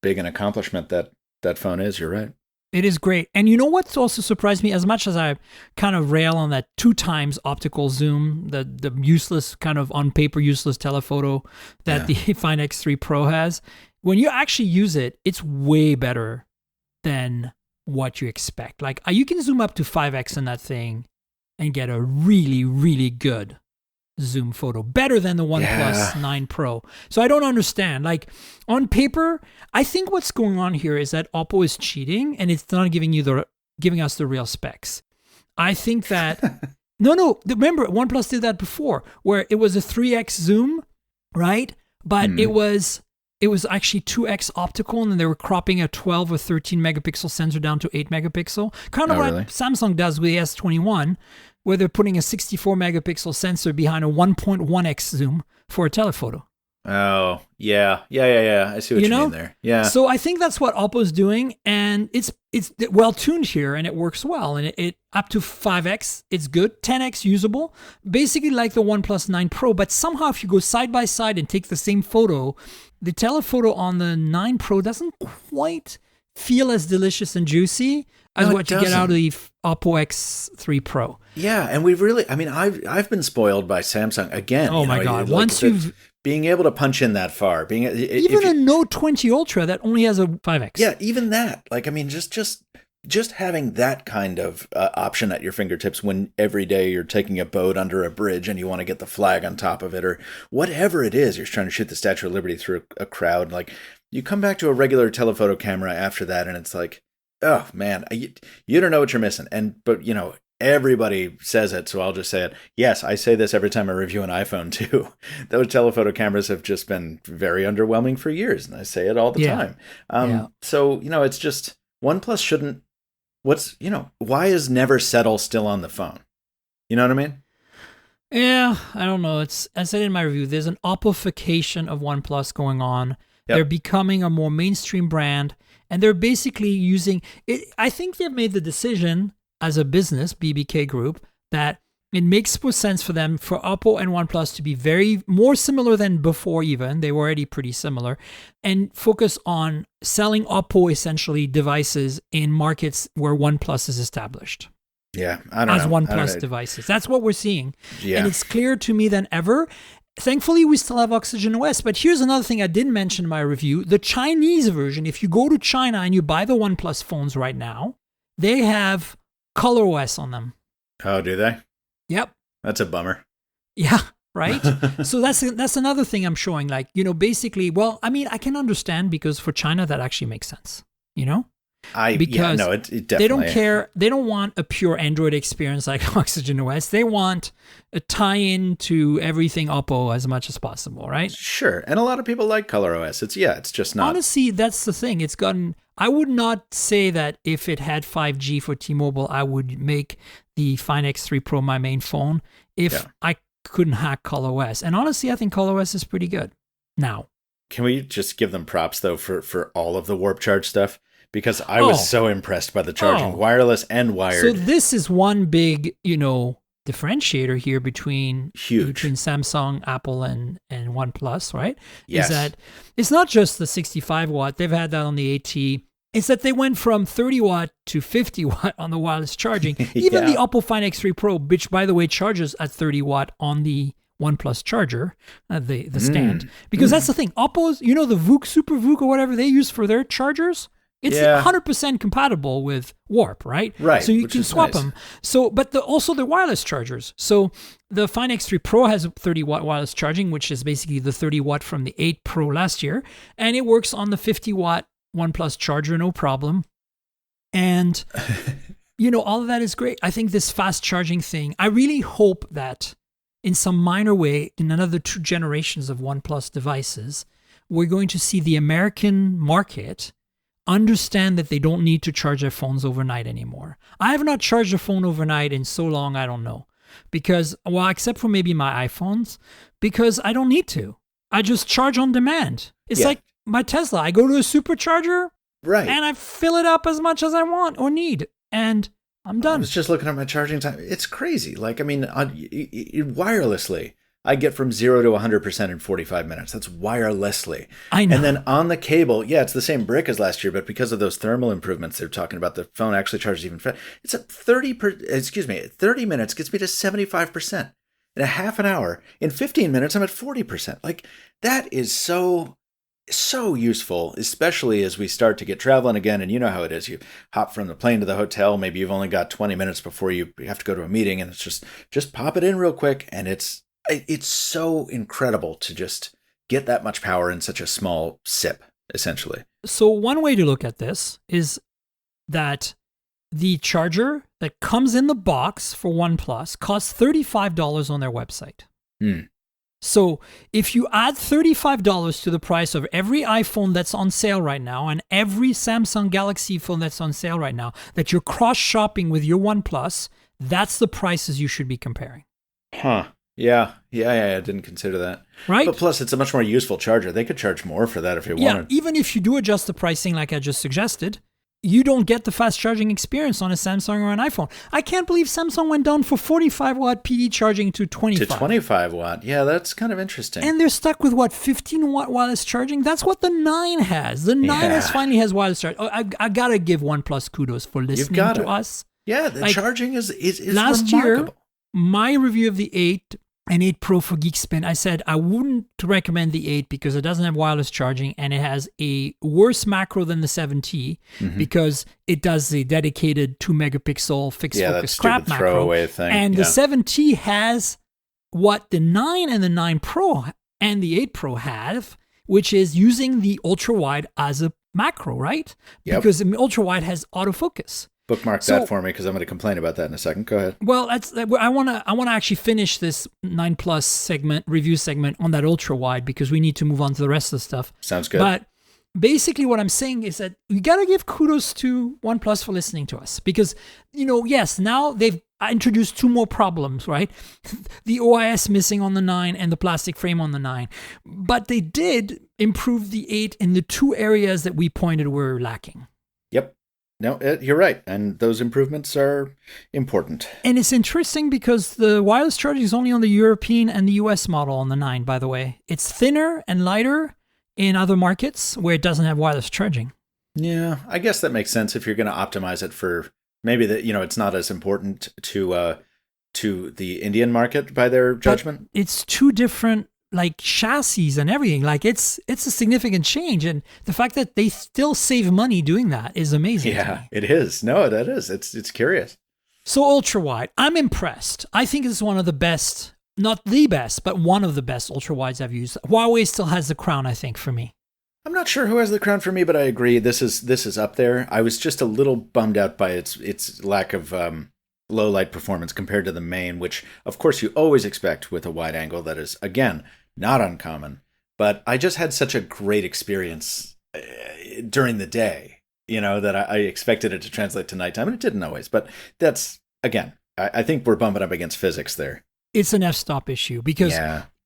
big an accomplishment that phone is. You're right. It is great. And you know what's also surprised me? As much as I kind of rail on that 2x optical zoom, the useless, kind of on paper useless telephoto that the Find X3 Pro has, when you actually use it, it's way better than what you expect. Like, you can zoom up to 5x in that thing and get a really, really good zoom photo, better than the OnePlus 9 Pro. So I don't understand. Like, on paper, I think what's going on here is that Oppo is cheating and it's not giving us the real specs. I think that remember, OnePlus did that before, where it was a 3x zoom, right? But it was actually 2x optical, and then they were cropping a 12 or 13 megapixel sensor down to 8 megapixel. Kind of what Samsung does with the S21, where they're putting a 64 megapixel sensor behind a 1.1x zoom for a telephoto. Oh, yeah. I see what you mean there. Yeah. So I think that's what Oppo's doing, and it's well tuned here, and it works well. And it up to 5x, it's good. 10x usable, basically like the OnePlus 9 Pro. But somehow, if you go side by side and take the same photo, the telephoto on the 9 Pro doesn't quite feel as delicious and juicy as what you get out of the Oppo X3 Pro. Yeah, and I've been spoiled by Samsung again. Oh my God! Once you've being able to punch in that far, even a Note 20 Ultra that only has a 5x. Yeah, even that. Like, I mean, just just having that kind of option at your fingertips when every day you're taking a boat under a bridge and you want to get the flag on top of it, or whatever it is, you're trying to shoot the Statue of Liberty through a crowd. Like, you come back to a regular telephoto camera after that, and it's like, oh man, you don't know what you're missing. But everybody says it, so I'll just say it. Yes, I say this every time I review an iPhone too. Those telephoto cameras have just been very underwhelming for years, and I say it all the time. So, it's just, OnePlus shouldn't, why is never settle still on the phone? You know what I mean? Yeah, I don't know. As I said in my review, there's an Oppification of OnePlus going on. Yep. They're becoming a more mainstream brand, and they're basically using it. I think they've made the decision as a business, BBK Group, that it makes more sense for them, for Oppo and OnePlus to be very more similar than before even. They were already pretty similar, and focus on selling Oppo essentially devices in markets where OnePlus is established. Yeah, I don't know. As OnePlus devices. That's what we're seeing. Yeah. And it's clearer to me than ever. Thankfully, we still have Oxygen OS. But here's another thing I didn't mention in my review. The Chinese version, if you go to China and you buy the OnePlus phones right now, they have ColorOS on them. Oh, do they? Yep. That's a bummer. Yeah, right? So that's another thing I'm showing. Like, basically, well, I mean, I can understand, because for China, that actually makes sense, Because it definitely, they don't care. They don't want a pure Android experience like Oxygen OS. They want a tie-in to everything Oppo as much as possible, right? Sure. And a lot of people like ColorOS. It's just not. Honestly, that's the thing. I would not say that if it had 5G for T-Mobile, I would make the Find X3 Pro my main phone if I couldn't hack ColorOS. And honestly, I think ColorOS is pretty good now. Can we just give them props, though, for all of the Warp Charge stuff? Because I was so impressed by the charging, wireless and wired. So this is one big, differentiator here between Samsung, Apple, and OnePlus, right? Yes. Is that it's not just the 65 watt. They've had that on the AT. It's that they went from 30 watt to 50 watt on the wireless charging. Even the Oppo Find X3 Pro, which, by the way, charges at 30 watt on the OnePlus charger, the stand. Because that's the thing. Oppo's, the VOOC, Super VOOC, or whatever they use for their chargers, it's 100% compatible with Warp, right? Right. So you can swap them. So, but also the wireless chargers. So the Find X3 Pro has 30 watt wireless charging, which is basically the 30 watt from the 8 Pro last year. And it works on the 50 watt OnePlus charger, no problem. And, all of that is great. I think this fast charging thing, I really hope that in some minor way, in another 2 generations of OnePlus devices, we're going to see the American market understand that they don't need to charge their phones overnight anymore. I have not charged a phone overnight in so long, I don't know. Because, except for maybe my iPhones, because I don't need to. I just charge on demand. It's like my Tesla. I go to a supercharger, right, and I fill it up as much as I want or need, and I'm done. I was just looking at my charging time. It's crazy. Like, I mean, wirelessly, I get from 0 to 100% in 45 minutes. That's wirelessly. I know. And then on the cable, it's the same brick as last year, but because of those thermal improvements they're talking about, the phone actually charges even faster. It's at 30 minutes gets me to 75%. In a half an hour, in 15 minutes, I'm at 40%. Like, that is so useful, especially as we start to get traveling again. And you know how it is. You hop from the plane to the hotel. Maybe you've only got 20 minutes before you have to go to a meeting, and it's just pop it in real quick. And it's so incredible to just get that much power in such a small sip, essentially. So one way to look at this is that the charger that comes in the box for OnePlus costs $35 on their website. So if you add $35 to the price of every iPhone that's on sale right now and every Samsung Galaxy phone that's on sale right now, that you're cross-shopping with your OnePlus, that's the prices you should be comparing. Huh. Yeah, I didn't consider that. Right? But plus, it's a much more useful charger. They could charge more for that if they wanted. Even if you do adjust the pricing like I just suggested, you don't get the fast charging experience on a Samsung or an iPhone. I can't believe Samsung went down for 45 watt PD charging to 25. To 25 watt. Yeah, that's kind of interesting. And they're stuck with 15 watt wireless charging? That's what the 9 has. The 9 finally has wireless charging. I got to give OnePlus kudos for listening to us. Yeah, the charging is last remarkable. Year, my review of the 8 an 8 Pro for Geekspin. I said I wouldn't recommend the 8 because it doesn't have wireless charging and it has a worse macro than the 7T because it does the dedicated 2 megapixel fixed focus crap macro. Throwaway thing. And the 7T has what the 9 and the 9 Pro and the 8 Pro have, which is using the ultra wide as a macro, right? Yep. Because the ultra wide has autofocus. Bookmark that for me because I'm going to complain about that in a second. Go ahead. Well, I want to actually finish this 9 Plus review segment on that ultra wide because we need to move on to the rest of the stuff. Sounds good. But basically what I'm saying is that we got to give kudos to OnePlus for listening to us because, yes, now they've introduced 2 more problems, right? The OIS missing on the 9 and the plastic frame on the 9. But they did improve the 8 in the 2 areas that we pointed were lacking. Yep. No, you're right. And those improvements are important. And it's interesting because the wireless charging is only on the European and the US model on the 9, by the way. It's thinner and lighter in other markets where it doesn't have wireless charging. Yeah, I guess that makes sense if you're going to optimize it for maybe that, it's not as important to the Indian market by their judgment. But it's 2 different chassis and everything. It's a significant change, and the fact that they still save money doing that is amazing. Yeah, it is. No, that is. It's curious. So ultra wide, I'm impressed. I think it's one of the best, not the best, but one of the best ultra wides I've used. Huawei still has the crown, I think, for me. I'm not sure who has the crown for me, but I agree. This is up there. I was just a little bummed out by its lack of low light performance compared to the main, which of course you always expect with a wide angle. That is, again, not uncommon, but I just had such a great experience during the day, that I expected it to translate to nighttime, and it didn't always. But that's, again, I think we're bumping up against physics there. It's an f-stop issue because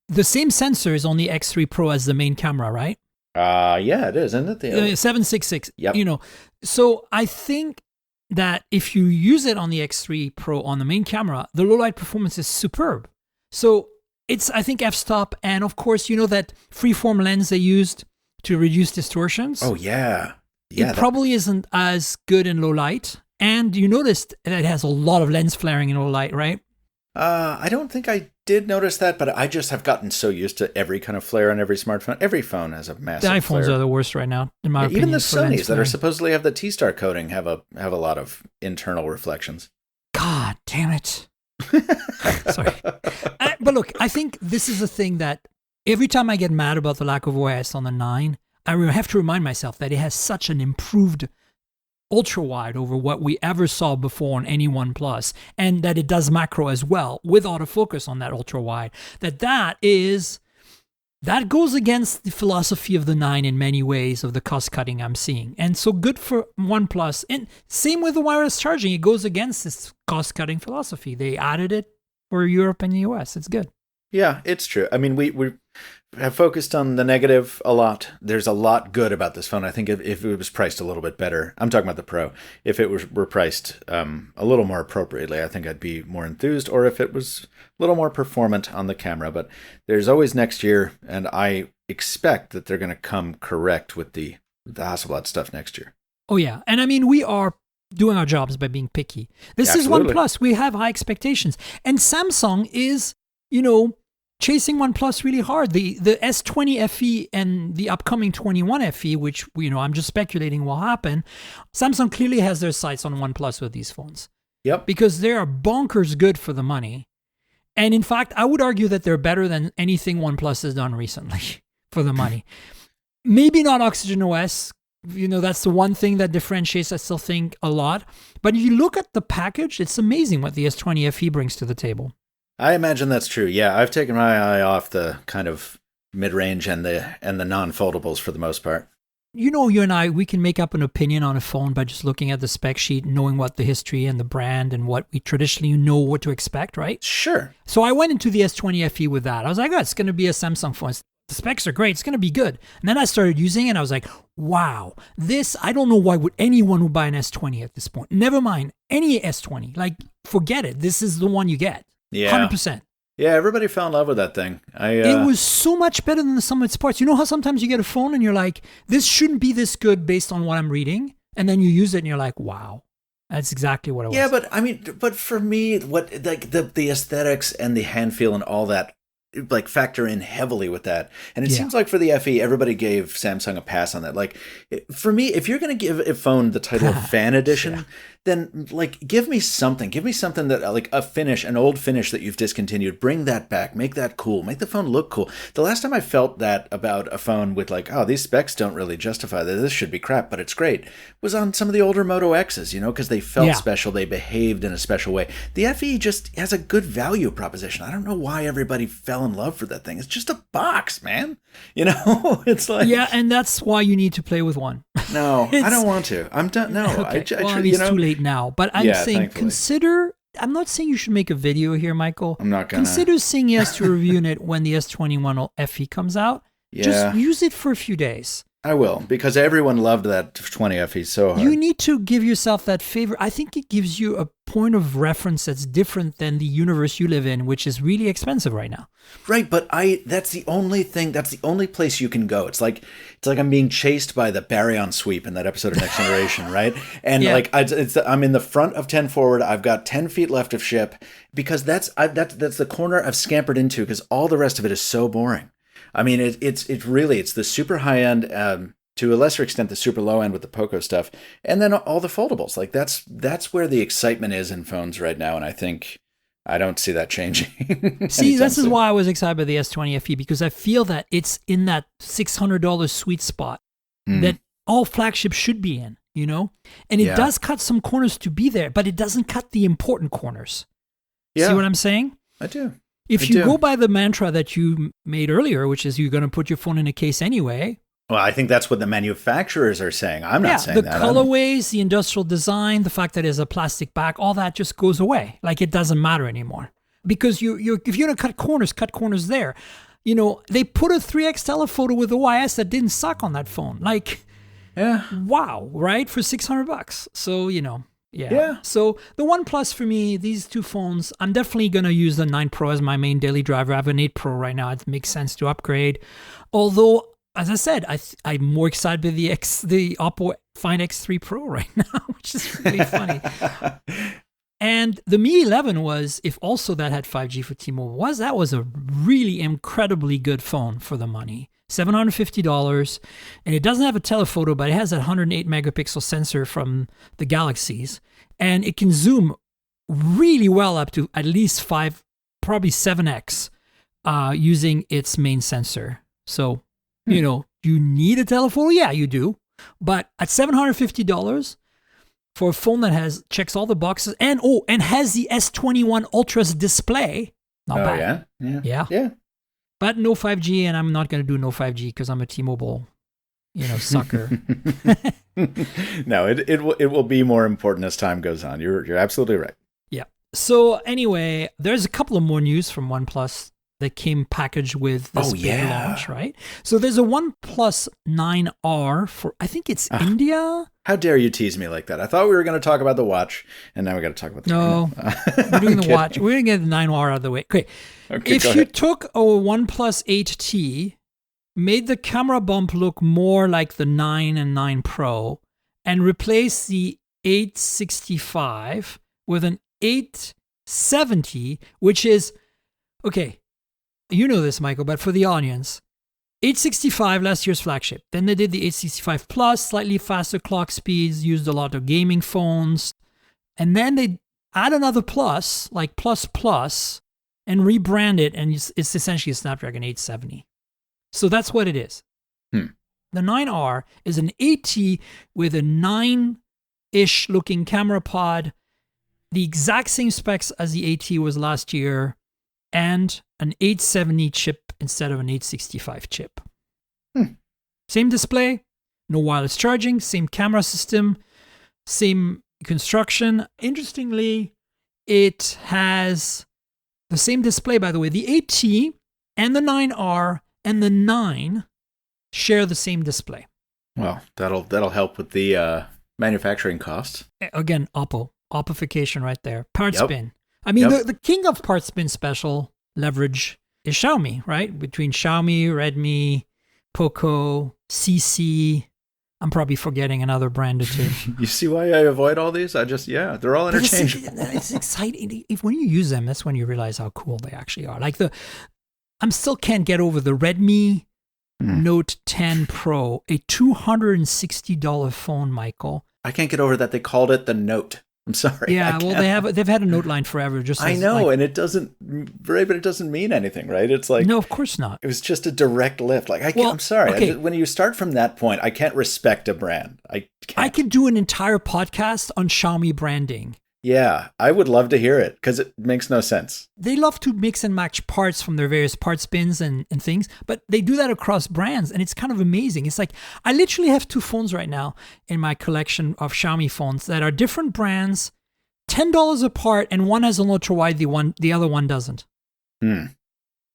the same sensor is on the X3 Pro as the main camera, right? Yeah, it is, isn't it? 766. Yep. So I think that if you use it on the X3 Pro on the main camera, the low light performance is superb. So it's, I think, f-stop. And of course, that freeform lens they used to reduce distortions. Oh, yeah. It probably isn't as good in low light. And you noticed that it has a lot of lens flaring in low light, right? I don't think I did notice that, but I just have gotten so used to every kind of flare on every smartphone. Every phone has a massive flare. The iPhones flare. are the worst right now, in my opinion. Even the Sonys that are supposedly have the T-Star coating have a lot of internal reflections. God damn it. Sorry. But look, I think this is a thing that every time I get mad about the lack of OIS on the 9, I have to remind myself that it has such an improved ultra wide over what we ever saw before on any OnePlus, and that it does macro as well with autofocus on that ultra wide. That goes against the philosophy of the 9 in many ways of the cost cutting I'm seeing. And so good for OnePlus. And same with the wireless charging. It goes against this cost cutting philosophy. They added it for Europe and the US. It's good. Yeah, it's true. I mean, we have focused on the negative a lot. There's a lot good about this phone. I think if it was priced a little bit better, I'm talking about the Pro, if it were priced a little more appropriately, I think I'd be more enthused, or if it was a little more performant on the camera. But there's always next year, and I expect that they're going to come correct with the Hasselblad stuff next year. Oh, yeah. And I mean, we are doing our jobs by being picky. This is OnePlus. We have high expectations. And Samsung is, chasing OnePlus really hard. The S20 FE and the upcoming 21 FE, which I'm just speculating will happen, Samsung clearly has their sights on OnePlus with these phones. Yep. Because they are bonkers good for the money. And in fact, I would argue that they're better than anything OnePlus has done recently for the money. Maybe not Oxygen OS. That's the one thing that differentiates, I still think, a lot. But if you look at the package, it's amazing what the S20 FE brings to the table. I imagine that's true. Yeah, I've taken my eye off the kind of mid-range and the non-foldables for the most part. You and I, we can make up an opinion on a phone by just looking at the spec sheet, knowing what the history and the brand and what we traditionally know what to expect, right? Sure. So I went into the S20 FE with that. I was like, oh, it's going to be a Samsung phone. The specs are great. It's going to be good. And then I started using it and I was like, wow, I don't know why would anyone would buy an S20 at this point. Never mind any S20. Forget it. This is the one you get. Yeah. 100%. Yeah, everybody fell in love with that thing. It was so much better than the sum of its parts. You know how sometimes you get a phone and you're like, this shouldn't be this good based on what I'm reading? And then you use it and you're like, wow. That's exactly what it was. Yeah, but I mean, but for me, what like the aesthetics and the hand feel and all that like factor in heavily with that. And it seems like for the FE, everybody gave Samsung a pass on that. Like for me, if you're going to give a phone the title of Fan Edition, then like give me something that like a finish, an old finish that you've discontinued. Bring that back. Make that cool. Make the phone look cool. The last time I felt that about a phone with like, oh, these specs don't really justify that. This should be crap, but it's great, was on some of the older Moto X's, you know, because they felt special. They behaved in a special way. The FE just has a good value proposition. I don't know why everybody fell in love for that thing. It's just a box, man. You know, it's like, yeah, and that's why you need to play with one. No, I don't want to. I'm done. No, okay. it's you know, too late now. But I'm saying, thankfully. consider. I'm not saying you should make a video here, Michael. I'm not gonna. Consider saying yes to reviewing it when the S21 FE comes out. Yeah. Just use it for a few days. I will, because everyone loved that 20 FE so hard. You need to give yourself that favor. I think it gives you a point of reference that's different than the universe you live in, which is really expensive right now. Right, but that's the only thing, that's the only place you can go. It's like I'm being chased by the baryon sweep in that episode of Next Generation, right? And like I'm in the front of 10 forward. I've got 10 feet left of ship because that's the corner I've scampered into because all the rest of it is so boring. I mean, it's the super high end, to a lesser extent, the super low end with the Poco stuff, and then all the foldables. Like that's where the excitement is in phones right now, and I don't see that changing. See, this is why I was excited by the S20 FE, because I feel that it's in that $600 sweet spot that all flagships should be in, you know? And it does cut some corners to be there, but it doesn't cut the important corners. Yeah. See what I'm saying? I do. If you go by the mantra that you made earlier, which is you're going to put your phone in a case anyway. Well, I think that's what the manufacturers are saying. I'm not saying that. The colorways, the industrial design, the fact that it's a plastic back, all that just goes away. Like it doesn't matter anymore. Because if you're going to cut corners there. You know, they put a 3x telephoto with OIS that didn't suck on that phone. Like, wow, right? For $600. So, you know. Yeah. So the OnePlus for me, these two phones, I'm definitely going to use the 9 Pro as my main daily driver. I have an 8 Pro right now. It makes sense to upgrade. Although, as I said, I'm more excited by the Oppo Find X3 Pro right now, which is really funny. And the Mi 11 was, if also that had 5G for T-Mobile, that was a really incredibly good phone for the money. $750, and it doesn't have a telephoto, but it has that 108 megapixel sensor from the Galaxies, and it can zoom really well up to at least 5, probably 7x using its main sensor. So, you know, you need a telephoto? Yeah, you do. But at $750 for a phone that checks all the boxes and has the S21 Ultra's display, not bad. Yeah. But no 5G, and I'm not going to do no 5G because I'm a T-Mobile, sucker. No, it will be more important as time goes on. You're absolutely right. Yeah. So anyway, there's a couple of more news from OnePlus that came packaged with this big launch, right? So there's a OnePlus 9R for, I think it's India. How dare you tease me like that? I thought we were going to talk about the watch, and now we got to talk about the we're doing the watch. We're going to get the 9R out of the way. Okay. If you took a OnePlus 8T, made the camera bump look more like the 9 and 9 Pro, and replaced the 865 with an 870, which is, okay, you know this, Michael, but for the audience, 865, last year's flagship. Then they did the 865 Plus, slightly faster clock speeds, used a lot of gaming phones. And then they add another Plus, like Plus Plus, and rebrand it, and it's essentially a Snapdragon 870. So that's what it is. The 9R is an 8T with a 9-ish looking camera pod, the exact same specs as the 8T was last year, and an 870 chip instead of an 865 chip. Same display, no wireless charging, same camera system, same construction. Interestingly, it has the same display, by the way. The 8T and the 9R and the 9 share the same display. Well, that'll help with the manufacturing costs. Again, Oppification right there. Part spin. I mean, the king of part spin special leverage is Xiaomi, right? Between Xiaomi, Redmi, Poco, CC, I'm probably forgetting another brand or two. You see why I avoid all these? They're all interchangeable. It's exciting. If when you use them, that's when you realize how cool they actually are. Like I'm still can't get over the Redmi Note 10 Pro, a $260 phone, Michael. I can't get over that they called it the Note. I'm sorry. Yeah, well, they've had a Note line forever. Just I know, and it doesn't mean anything, right? It's like no, of course not. It was just a direct lift. Like I'm sorry. Okay. When you start from that point, I can't respect a brand. I could do an entire podcast on Xiaomi branding. Yeah, I would love to hear it because it makes no sense. They love to mix and match parts from their various parts bins and things, but they do that across brands, and it's kind of amazing. It's like I literally have 2 phones right now in my collection of Xiaomi phones that are different brands, $10 apart, and one has an ultra wide, the other one doesn't.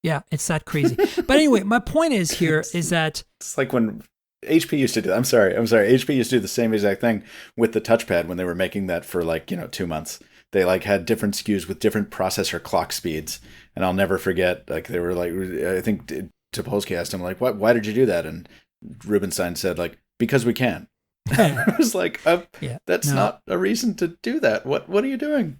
Yeah, it's that crazy. But anyway, my point is that it's like when HP used to do that. I'm sorry. HP used to do the same exact thing with the touchpad when they were making that for 2 months. They had different SKUs with different processor clock speeds. And I'll never forget, they were I think Topolsky asked him, why did you do that? And Rubenstein said, because we can. I was like, that's not a reason to do that. What are you doing?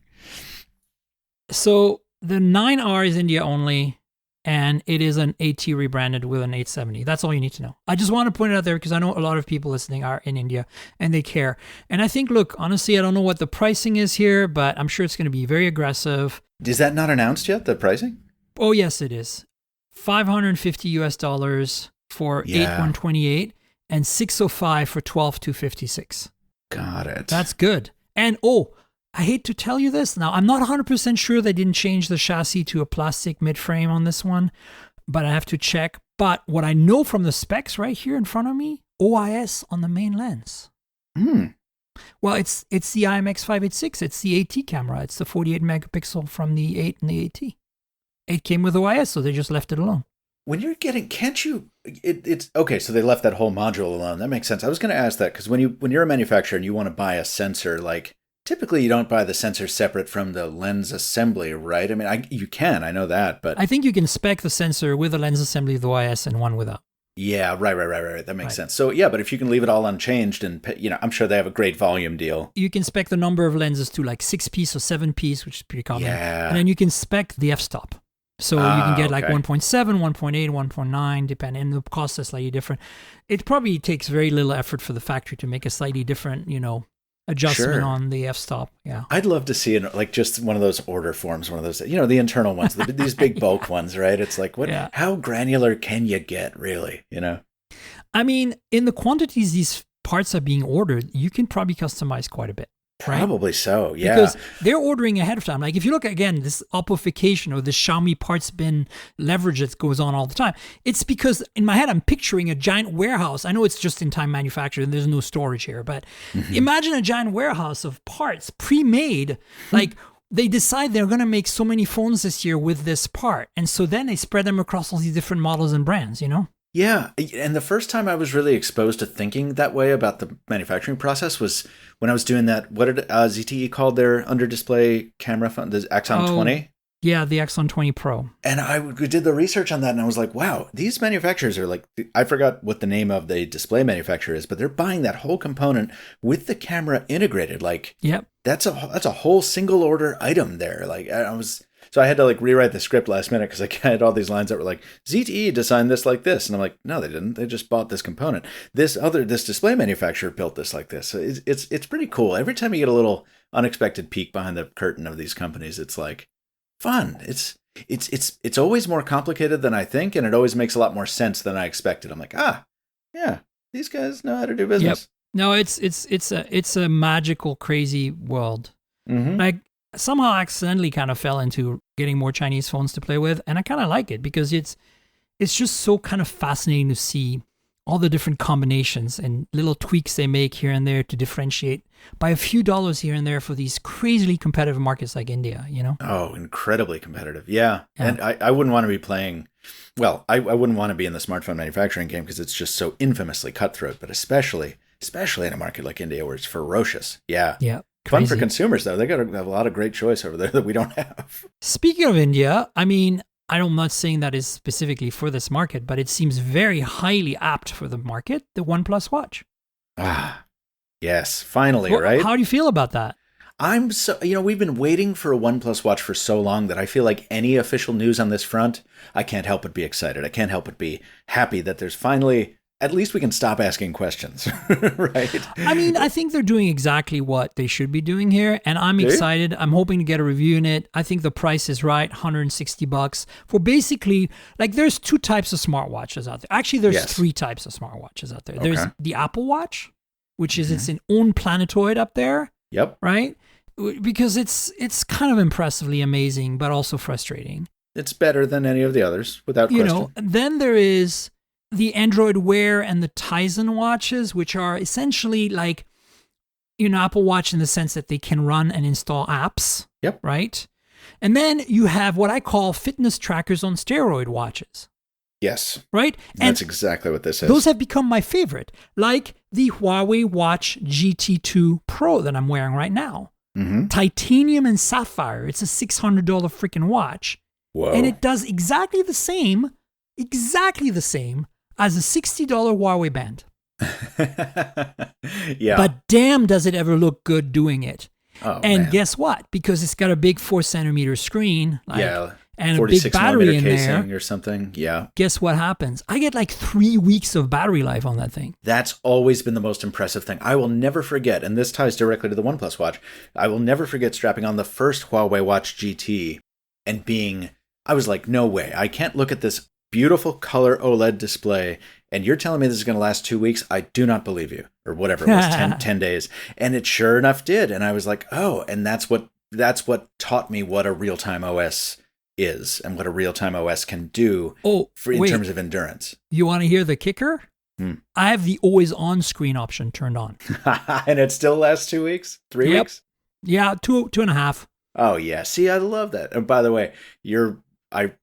So the 9R is India only. And it is an 8T rebranded with an 870. That's all you need to know. I just want to point it out there because I know a lot of people listening are in India and they care. And I think, look, honestly, I don't know what the pricing is here, but I'm sure it's going to be very aggressive. Is that not announced yet, the pricing? Oh, yes, it is. $550 for 8128 and 605 for 12256. Got it. That's good. And I hate to tell you this. Now, I'm not 100% sure they didn't change the chassis to a plastic mid-frame on this one, but I have to check. But what I know from the specs right here in front of me, OIS on the main lens. Well, it's the IMX586. It's the AT camera. It's the 48 megapixel from the 8 and the AT. 8 came with OIS, so they just left it alone. When you're it's okay, so they left that whole module alone. That makes sense. I was going to ask that because when you're a manufacturer and you want to buy a sensor, typically, you don't buy the sensor separate from the lens assembly, right? I mean, you can, I know that, but... I think you can spec the sensor with a lens assembly with OIS and one without. Yeah, right. That makes sense. So, yeah, but if you can leave it all unchanged and, I'm sure they have a great volume deal. You can spec the number of lenses to 6-piece or 7-piece, which is pretty common. Yeah. And then you can spec the f-stop. So you can get 1.7, 1.8, 1.9, depending, and the cost is slightly different. It probably takes very little effort for the factory to make a slightly different, adjustment on the f-stop. Yeah, I'd love to see it just one of those order forms, one of those the internal ones, these big bulk ones, right? It's how granular can you get, really? I mean, in the quantities these parts are being ordered, you can probably customize quite a bit. Right? Probably so, yeah. Because they're ordering ahead of time. If you look again, this Oppofication or the Xiaomi parts bin leverage that goes on all the time, it's because in my head I'm picturing a giant warehouse. I know it's just in time manufactured and there's no storage here, but imagine a giant warehouse of parts pre-made. They decide they're going to make so many phones this year with this part, and so then they spread them across all these different models and brands. Yeah, and the first time I was really exposed to thinking that way about the manufacturing process was when I was doing that, what did ZTE called their under-display camera phone, the Axon 20? Yeah, the Axon 20 Pro. And we did the research on that, and I was like, wow, these manufacturers are I forgot what the name of the display manufacturer is, but they're buying that whole component with the camera integrated. Yep. That's a whole single order item there. So I had to rewrite the script last minute because I had all these lines that were ZTE designed this like this. And I'm like, no, they didn't. They just bought this component. This display manufacturer built this like this. So it's pretty cool. Every time you get a little unexpected peek behind the curtain of these companies, it's fun. It's always more complicated than I think. And it always makes a lot more sense than I expected. I'm like, yeah, these guys know how to do business. Yep. No, it's a magical, crazy world. Mm-hmm. Somehow accidentally kind of fell into getting more Chinese phones to play with, and I kind of like it because it's just so kind of fascinating to see all the different combinations and little tweaks they make here and there to differentiate by a few dollars here and there for these crazily competitive markets like India, Oh, incredibly competitive. Yeah. And I wouldn't want to be playing, I wouldn't want to be in the smartphone manufacturing game because it's just so infamously cutthroat, but especially in a market like India where it's ferocious. Yeah. Yeah. Fun for consumers, though. They got a lot of great choice over there that we don't have. Speaking of India, I mean, I'm not saying that is specifically for this market, but it seems very highly apt for the market, the OnePlus Watch. Ah, yes, finally, Well, right? how do you feel about that? I'm so, we've been waiting for a OnePlus Watch for so long that I feel like any official news on this front, I can't help but be excited. I can't help but be happy that there's finally, at least we can stop asking questions, right? I mean, I think they're doing exactly what they should be doing here, and I'm excited. I'm hoping to get a review in it. I think the price is right, $160 for basically, like, there's two types of smartwatches out there. Actually, there's three types of smartwatches out there. Okay. There's the Apple Watch, which is its own planetoid up there. Yep. Right? Because it's kind of impressively amazing, but also frustrating. It's better than any of the others, without question. Then there is the Android Wear and the Tizen watches, which are essentially like, Apple Watch in the sense that they can run and install apps. Yep. Right? And then you have what I call fitness trackers on steroid watches. Yes. Right? That's exactly what this is. Those have become my favorite, like the Huawei Watch GT2 Pro that I'm wearing right now. Mm-hmm. Titanium and sapphire. It's a $600 freaking watch. Whoa. And it does exactly the same as a $60 Huawei band. Yeah. But damn, does it ever look good doing it. Oh, and man. Guess what? Because it's got a big 4-centimeter screen. And a big 46 battery in casing there or something. Yeah. Guess what happens? I get like 3 weeks of battery life on that thing. That's always been the most impressive thing. I will never forget, and this ties directly to the OnePlus Watch, I will never forget strapping on the first Huawei Watch GT and I was like, no way. I can't look at this beautiful color OLED display and you're telling me this is going to last 2 weeks? I do not believe you. Or whatever it was, 10 days. And it sure enough did. And I was like, oh, and that's what taught me what a real-time OS is and what a real-time OS can do in terms of endurance. You want to hear the kicker? I have the always on screen option turned on. And it still lasts 2 weeks? 3 weeks? Yeah, two and a half. Oh, yeah. See, I love that. And by the way,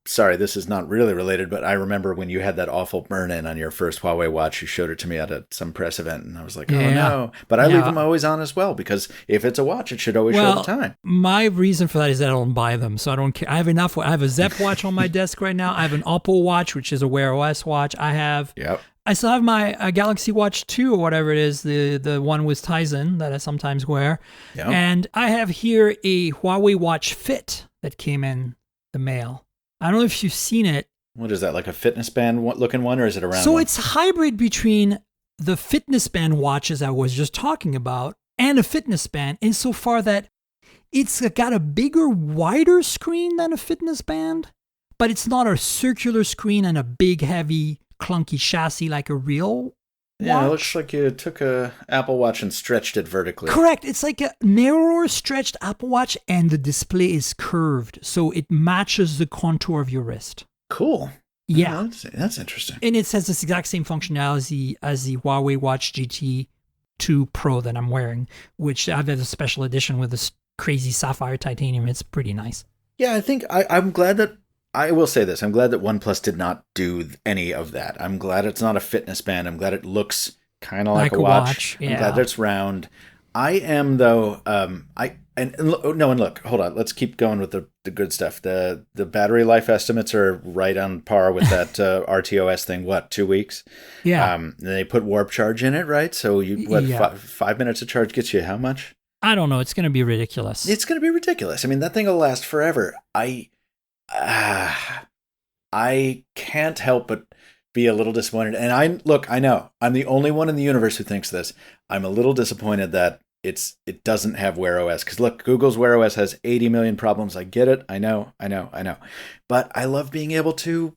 sorry, this is not really related, but I remember when you had that awful burn-in on your first Huawei watch, you showed it to me at some press event, and I was like, oh no. But I leave them always on as well, because if it's a watch, it should always show the time. My reason for that is that I don't buy them, so I don't care. I have enough. I have a Zepp watch on my desk right now. I have an Oppo watch, which is a Wear OS watch. I still have my Galaxy Watch 2 or whatever it is, the one with Tizen that I sometimes wear. Yep. And I have here a Huawei Watch Fit that came in the mail. I don't know if you've seen it. What is that, like a fitness band looking one, or is it a round one? So it's hybrid between the fitness band watches I was just talking about and a fitness band, insofar that it's got a bigger, wider screen than a fitness band, but it's not a circular screen and a big, heavy, clunky chassis like a real watch. It looks like you took a Apple Watch and stretched it vertically. Correct. It's like a narrower, stretched Apple Watch, and the display is curved, so it matches the contour of your wrist. Cool. Yeah. Oh, that's interesting. And it has this exact same functionality as the Huawei Watch GT2 Pro that I'm wearing, which I've had a special edition with this crazy sapphire titanium. It's pretty nice. Yeah, I think I'm glad that, I will say this, I'm glad that OnePlus did not do any of that. I'm glad it's not a fitness band. I'm glad it looks kind of like a watch. Yeah. I'm glad that it's round. I am, though, look, hold on. Let's keep going with the good stuff. The battery life estimates are right on par with that RTOS thing. What, 2 weeks? Yeah. They put warp charge in it, right? So 5 minutes of charge gets you how much? I don't know. It's going to be ridiculous. It's going to be ridiculous. I mean, that thing will last forever. I can't help but be a little disappointed. And I know I'm the only one in the universe who thinks this. I'm a little disappointed that it doesn't have Wear OS, because look, Google's Wear OS has 80 million problems. I get it. I know. But I love being able to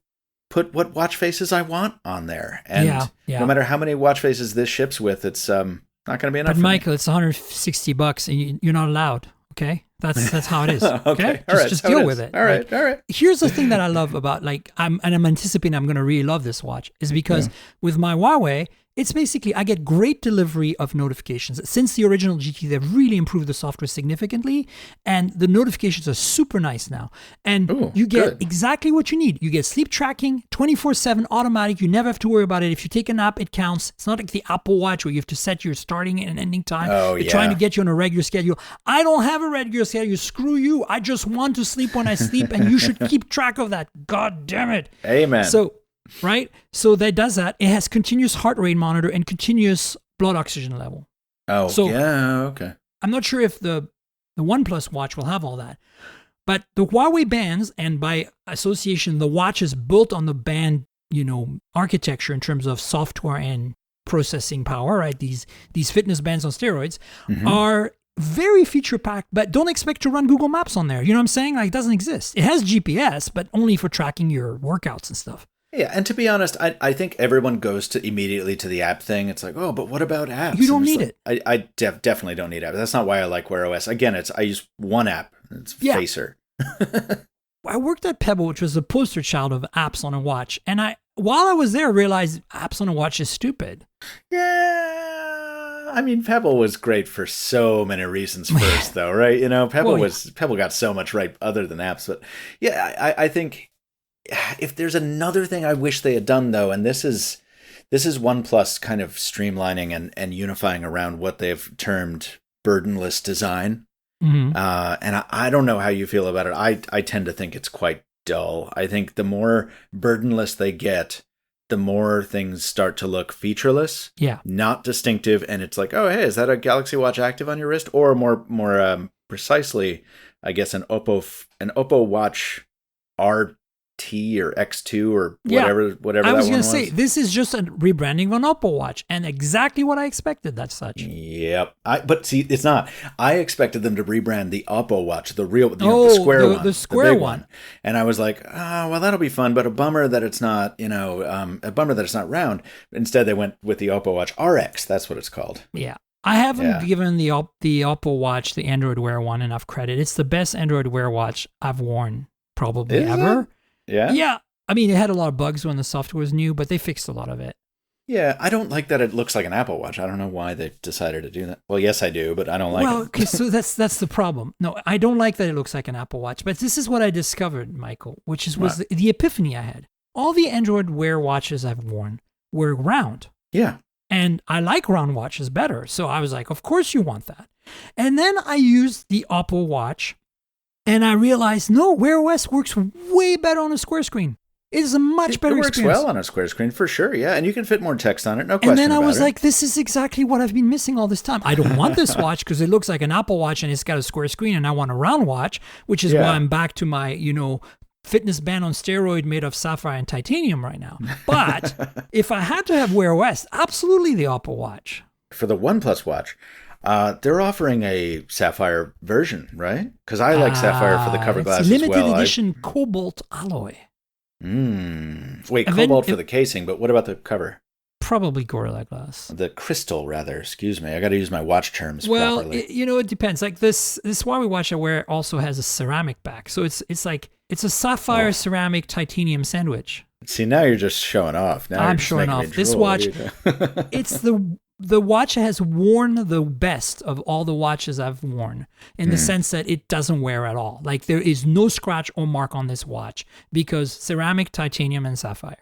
put what watch faces I want on there. And no matter how many watch faces this ships with, it's not going to be enough. But Michael, it's $160 and you're not allowed. Okay. That's how it is. Okay. Just deal with it. All right. Here's the thing that I love about, I'm anticipating I'm going to really love this watch, is because with my Huawei, it's basically, I get great delivery of notifications. Since the original GT, they've really improved the software significantly, and the notifications are super nice now. And you get exactly what you need. You get sleep tracking, 24/7 automatic. You never have to worry about it. If you take a nap, it counts. It's not like the Apple Watch where you have to set your starting and ending time. They're trying to get you on a regular schedule. I don't have a regular schedule. Screw you. I just want to sleep when I sleep, and you should keep track of that. God damn it. Amen. So that does that. It has continuous heart rate monitor and continuous blood oxygen level. Oh, So- yeah, okay. I'm not sure if the OnePlus Watch will have all that. But the Huawei bands, and by association, the watch is built on the band, architecture in terms of software and processing power, right? These fitness bands on steroids are very feature packed, but don't expect to run Google Maps on there. You know what I'm saying? Like, it doesn't exist. It has GPS, but only for tracking your workouts and stuff. Yeah, and to be honest, I think everyone goes immediately to the app thing. It's like, oh, but what about apps? You don't need it. I definitely don't need apps. That's not why I like Wear OS. Again, I use one app. It's Facer. I worked at Pebble, which was the poster child of apps on a watch, and while I was there, I realized apps on a watch is stupid. Yeah, I mean, Pebble was great for so many reasons first, though, right? Pebble got so much right other than apps, but yeah, I think if there's another thing I wish they had done, though, and this is OnePlus kind of streamlining and unifying around what they've termed burdenless design. Mm-hmm. And I don't know how you feel about it. I tend to think it's quite dull. I think the more burdenless they get, the more things start to look featureless, not distinctive. And it's like, oh, hey, is that a Galaxy Watch Active on your wrist? Or more precisely, I guess an Oppo Watch RT or X2 or whatever. I was going to say, this is just a rebranding of an Oppo Watch, and exactly what I expected. That's such. Yep. But see, it's not. I expected them to rebrand the Oppo Watch, the square one, the square big one. And I was like, well, that'll be fun, but a bummer that it's not, a bummer that it's not round. Instead, they went with the Oppo Watch RX. That's what it's called. Yeah. I haven't given the Oppo Watch, the Android Wear one, enough credit. It's the best Android Wear watch I've worn probably ever. Yeah? Yeah. I mean, it had a lot of bugs when the software was new, but they fixed a lot of it. Yeah, I don't like that it looks like an Apple Watch. I don't know why they decided to do that. Well, yes, I do, but I don't like it. Well, okay, so that's the problem. No, I don't like that it looks like an Apple Watch, but this is what I discovered, Michael, which was the epiphany I had. All the Android Wear watches I've worn were round. Yeah. And I like round watches better. So I was like, of course you want that. And then I used the Oppo Watch, and I realized, no, Wear OS works way better on a square screen. It is a much better experience. It works well on a square screen, for sure, yeah. And you can fit more text on it, no question about it. And then I was like, like, this is exactly what I've been missing all this time. I don't want this watch because it looks like an Apple Watch and it's got a square screen, and I want a round watch, which is why I'm back to my, fitness band on steroid made of sapphire and titanium right now. But if I had to have Wear OS, absolutely the Oppo Watch. For the OnePlus Watch, they're offering a sapphire version, right? Because I like sapphire for the cover glass as well. Limited edition cobalt alloy. Wait, cobalt for the casing, but what about the cover? Probably Gorilla Glass. The crystal, rather. Excuse me. I got to use my watch terms properly. Well, it depends. Like this Huawei watch I wear also has a ceramic back, so it's a sapphire ceramic titanium sandwich. See, now you're just showing off. Now I'm showing off. This watch, it's the watch has worn the best of all the watches I've worn in the sense that it doesn't wear at all. Like there is no scratch or mark on this watch because ceramic, titanium, and sapphire.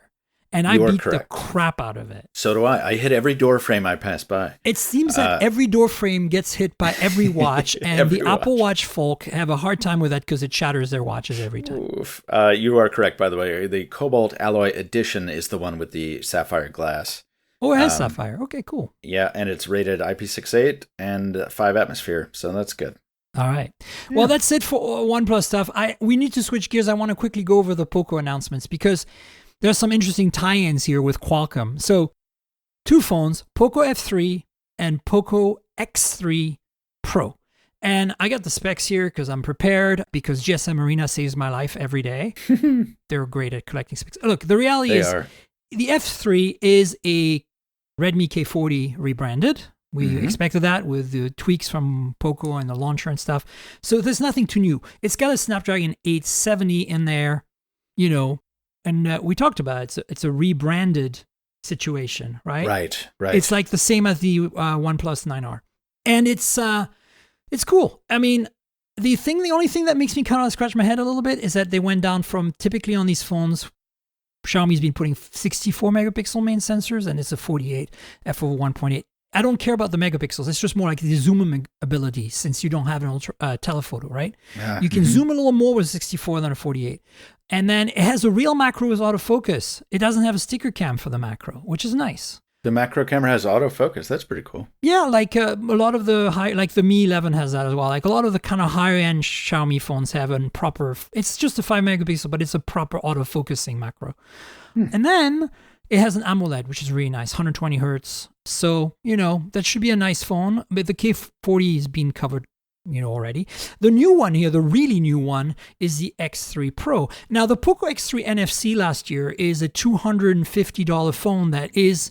And I beat the crap out of it. So do I. I hit every door frame I pass by. It seems that every door frame gets hit by every watch, and the Apple Watch folk have a hard time with that because it shatters their watches every time. Oof. You are correct, by the way. The Cobalt Alloy Edition is the one with the sapphire glass. Oh, it has sapphire. Okay, cool. Yeah, and it's rated IP68 and 5 atmosphere, so that's good. All right. Yeah. Well, that's it for OnePlus stuff. We need to switch gears. I want to quickly go over the Poco announcements because there's some interesting tie-ins here with Qualcomm. So, two phones, Poco F3 and Poco X3 Pro. And I got the specs here because I'm prepared because GSM Arena saves my life every day. They're great at collecting specs. Look, the reality is the F3 is a Redmi K40 rebranded. We expected that with the tweaks from Poco and the launcher and stuff. So there's nothing too new. It's got a Snapdragon 870 in there, and we talked about it. It's a rebranded situation, right? Right. It's like the same as the OnePlus 9R. And it's cool. I mean, the only thing that makes me kind of scratch my head a little bit is that they went down from typically on these phones, Xiaomi's been putting 64 megapixel main sensors, and it's a 48 f/1.8. I don't care about the megapixels. It's just more like the zoom ability since you don't have an ultra telephoto, right? Yeah. You can zoom a little more with a 64 than a 48. And then it has a real macro with autofocus. It doesn't have a sticker cam for the macro, which is nice. The macro camera has autofocus. That's pretty cool. Yeah, like a lot of the like the Mi 11 has that as well. Like a lot of the kind of higher end Xiaomi phones have a proper, it's just a 5 megapixel, but it's a proper autofocusing macro. And then it has an AMOLED, which is really nice, 120 hertz. So, that should be a nice phone. But the K40 is being covered, already. The new one here, the really new one, is the X3 Pro. Now, the Poco X3 NFC last year is a $250 phone that is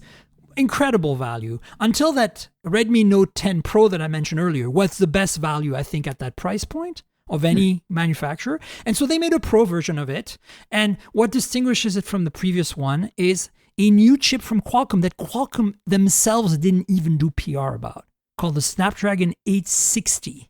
incredible value. Until that Redmi Note 10 Pro that I mentioned earlier was the best value, I think, at that price point of any manufacturer. And so they made a Pro version of it. And what distinguishes it from the previous one is a new chip from Qualcomm that Qualcomm themselves didn't even do PR about, called the Snapdragon 860,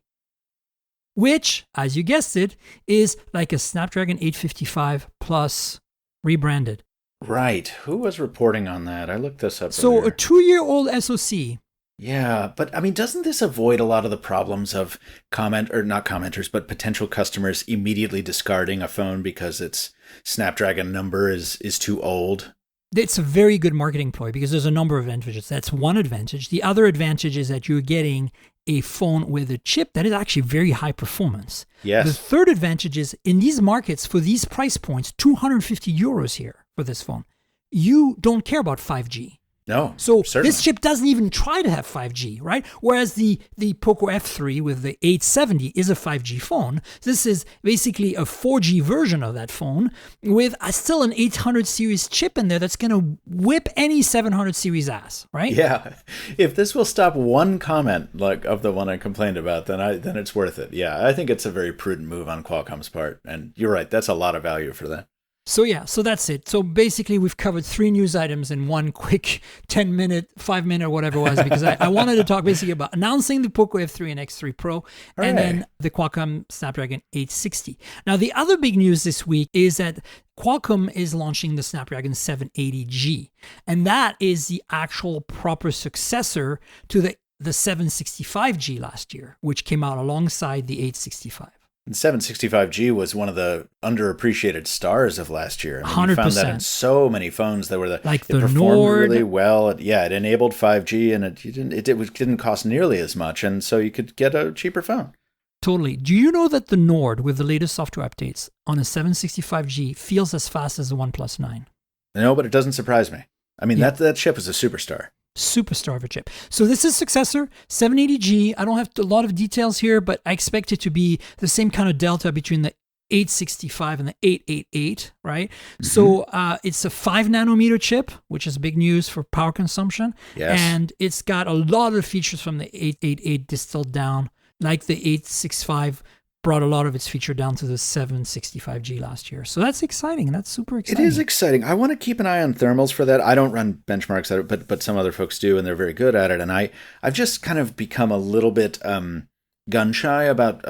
which, as you guessed it, is like a Snapdragon 855 plus rebranded. Right. Who was reporting on that? I looked this up So earlier. a 2-year-old SoC. Yeah, but I mean, doesn't this avoid a lot of the problems of not commenters, but potential customers immediately discarding a phone because its Snapdragon number is too old? It's a very good marketing ploy because there's a number of advantages. That's one advantage. The other advantage is that you're getting a phone with a chip that is actually very high performance. Yes. The third advantage is in these markets, for these price points, 250 euros here for this phone, you don't care about 5G. No, So certainly. this chip doesn't even try to have 5G, right? Whereas the Poco F3 with the 870 is a 5G phone. This is basically a 4G version of that phone with still an 800 series chip in there that's going to whip any 700 series ass, right? Yeah, if this will stop one comment like of the one I complained about, then it's worth it. Yeah, I think it's a very prudent move on Qualcomm's part, and you're right. That's a lot of value for that. So yeah, so that's it. So basically we've covered 3 news items in one quick 10-minute, 5-minute, whatever it was, because I wanted to talk basically about announcing the Poco F3 and X3 Pro, and then the Qualcomm Snapdragon 860. Now the other big news this week is that Qualcomm is launching the Snapdragon 780G, and that is the actual proper successor to the 765G last year, which came out alongside the 865. And 765G was one of the underappreciated stars of last year. I mean, you found that in 100%. so many phones that were it the performed Nord. really well. It enabled 5G, and it didn't cost nearly as much, and so you could get a cheaper phone. Totally. Do you know that the Nord with the latest software updates on a 765G feels as fast as the OnePlus 9? No, but it doesn't surprise me. I mean, Yeah. that chip is a superstar. Superstar of a chip. So this is successor 780G. I don't have a lot of details here, but I expect it to be the same kind of delta between the 865 and the 888, right? Mm-hmm. So it's a 5 nanometer chip, which is big news for power consumption. Yes. And it's got a lot of features from the 888 distilled down, like the 865 brought a lot of its feature down to the 765G last year. So that's exciting. That's super exciting. It is exciting. I want to keep an eye on thermals for that. I don't run benchmarks at it, but some other folks do, and they're very good at it. And I've just kind of become a little bit gun shy about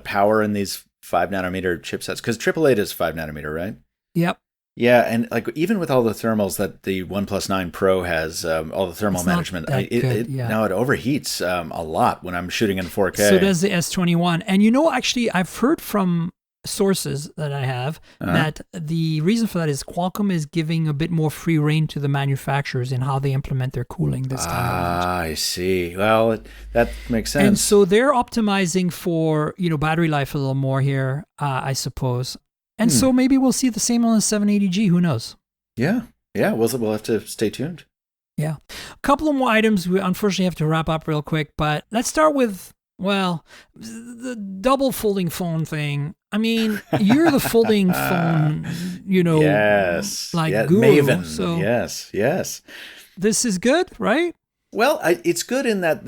power in these 5 nanometer chipsets, because 888 is 5 nanometer, right? Yep. Yeah, and like even with all the thermals that the OnePlus 9 Pro has, all the thermal management, now it overheats a lot when I'm shooting in 4K. So does the S21. And actually, I've heard from sources that I have that the reason for that is Qualcomm is giving a bit more free rein to the manufacturers in how they implement their cooling this time around. I see. Well, that makes sense. And so they're optimizing for battery life a little more here, I suppose. And so maybe we'll see the same on the 780G. Who knows? Yeah. We'll have to stay tuned. Yeah. A couple of more items we unfortunately have to wrap up real quick, but let's start with, the double folding phone thing. I mean, you're the folding phone, yes, guru. Maven. So Yes. This is good, right? Well, it's good in that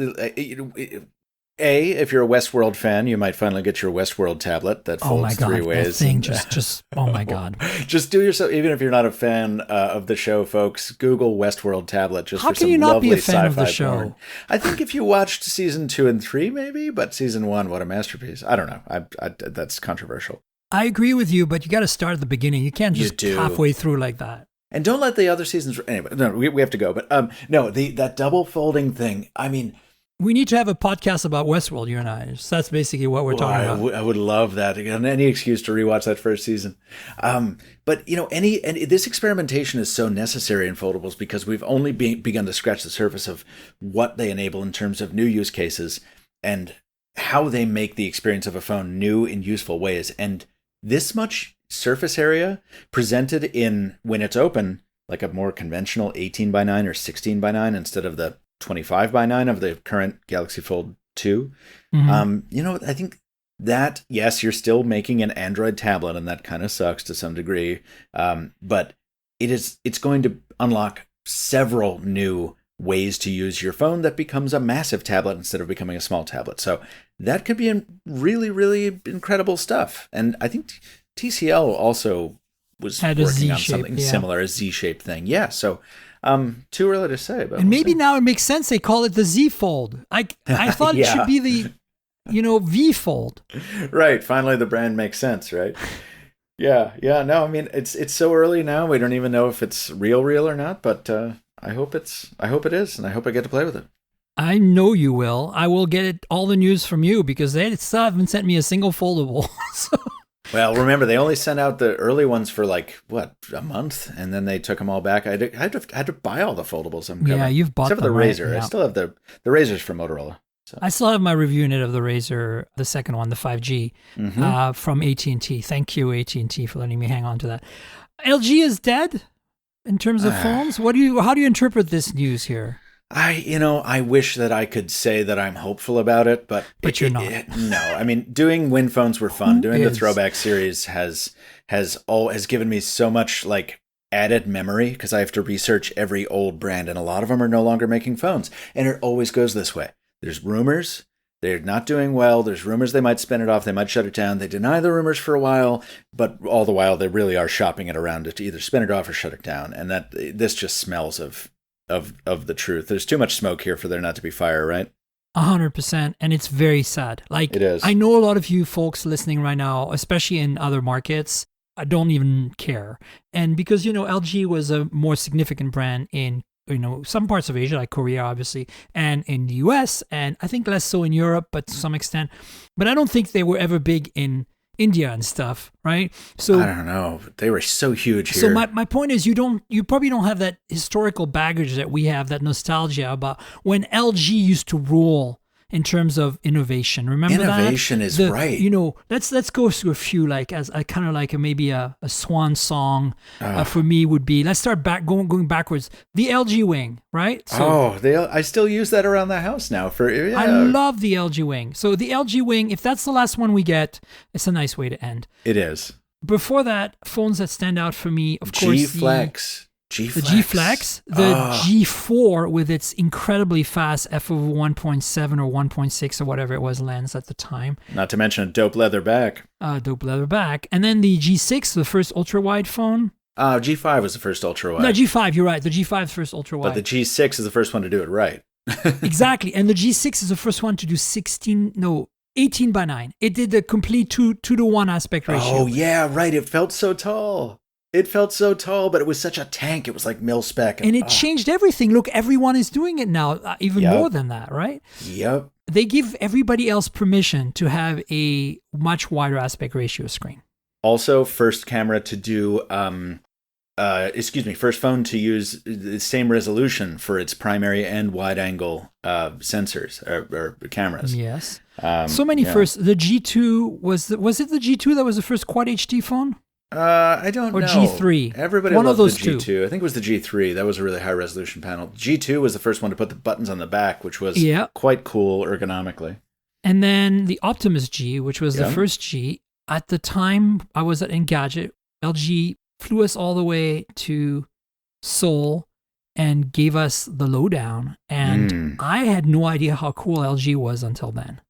if you're a Westworld fan, you might finally get your Westworld tablet that folds 3 ways. That thing just oh my God. Just do yourself, even if you're not a fan of the show, folks, Google Westworld tablet just How for can some you not lovely be a fan of the sci-fi show? porn. I think if you watched season 2 and 3, maybe, but season 1, what a masterpiece. I don't know. I that's controversial. I agree with you, but you got to start at the beginning. You can't just halfway through like that. And don't let the other seasons. Anyway, no, we have to go. But no, that double folding thing. I mean, We need to have a podcast about Westworld, you and I. So that's basically what we're talking about. I would love that. Again, any excuse to rewatch that first season. But this experimentation is so necessary in foldables because we've only begun to scratch the surface of what they enable in terms of new use cases and how they make the experience of a phone new in useful ways. And this much surface area presented in, when it's open, like a more conventional 18 by 9 or 16 by 9 instead of the 25 by 9 of the current Galaxy Fold 2. I think that, yes, you're still making an Android tablet, and that kind of sucks to some degree. But it's going to unlock several new ways to use your phone that becomes a massive tablet instead of becoming a small tablet. So that could be really, really incredible stuff. And I think TCL also was working on something similar, a Z-shaped thing. Yeah, so too early to say. But and maybe now it makes sense they call it the Z Fold. I thought it should be the, V Fold. Right. Finally, the brand makes sense, right? Yeah. No, I mean, it's so early now. We don't even know if it's real or not. But I hope it is, and I hope I get to play with it. I know you will. I will get all the news from you because they still haven't sent me a single foldable. So. Well, remember, they only sent out the early ones for a month, and then they took them all back. I had to buy all the foldables. You've bought except them, for the Razr. Right? Yeah. I still have the Razrs from Motorola. So. I still have my review unit of the Razr, the second one, the 5G, from AT&T. Thank you, AT&T, for letting me hang on to that. LG is dead in terms of phones. How do you interpret this news here? I wish that I could say that I'm hopeful about it, but you're not. No, I mean, doing Win phones were fun. Doing the throwback series has given me so much added memory because I have to research every old brand, and a lot of them are no longer making phones. And it always goes this way. There's rumors. They're not doing well. There's rumors they might spin it off. They might shut it down. They deny the rumors for a while, but all the while they really are shopping it around to either spin it off or shut it down. And this just smells of the truth. There's too much smoke here for there not to be fire, right? 100%. And it's very sad. It is. I know a lot of you folks listening right now, especially in other markets, I don't even care. And because, LG was a more significant brand in, some parts of Asia, like Korea, obviously, and in the US, and I think less so in Europe, but to some extent. But I don't think they were ever big in India and stuff, right? So I don't know. They were so huge here. So my point is, you probably don't have that historical baggage that we have, that nostalgia about when LG used to rule in terms of innovation. Remember innovation that? Is right. Let's go through a few, as a kind of maybe a swan song for me would be. Let's start going backwards. The LG Wing, right? So, I still use that around the house now. I love the LG Wing. So the LG Wing, if that's the last one we get, it's a nice way to end. It is. Before that, phones that stand out for me, of course, G-Flex. The G-Flex, the G4 with its incredibly fast f/1.7 or 1.6 or whatever it was lens at the time. Not to mention a dope leather back. And then the G6, the first ultra-wide phone. G5 was the first ultra-wide. No, G5, you're right. The G5 is the first ultra-wide. But the G6 is the first one to do it right. Exactly. And the G6 is the first one to do 18 by 9. It did the complete 2-to-1 aspect ratio. Oh, yeah, right. It felt so tall. But it was such a tank. It was like mil-spec. And it changed everything. Look, everyone is doing it now, even more than that, right? Yep. They give everybody else permission to have a much wider aspect ratio screen. Also, first camera to do, first phone to use the same resolution for its primary and wide-angle sensors or cameras. Yes. So many firsts. The G2, was it the G2 that was the first Quad HD phone? I don't know. Or G3. Everybody one loved of those the G2. two. I think it was the G3. That was a really high resolution panel. G2 was the first one to put the buttons on the back, which was quite cool ergonomically. And then the Optimus G, which was the first G. At the time I was at Engadget, LG flew us all the way to Seoul and gave us the lowdown. And I had no idea how cool LG was until then.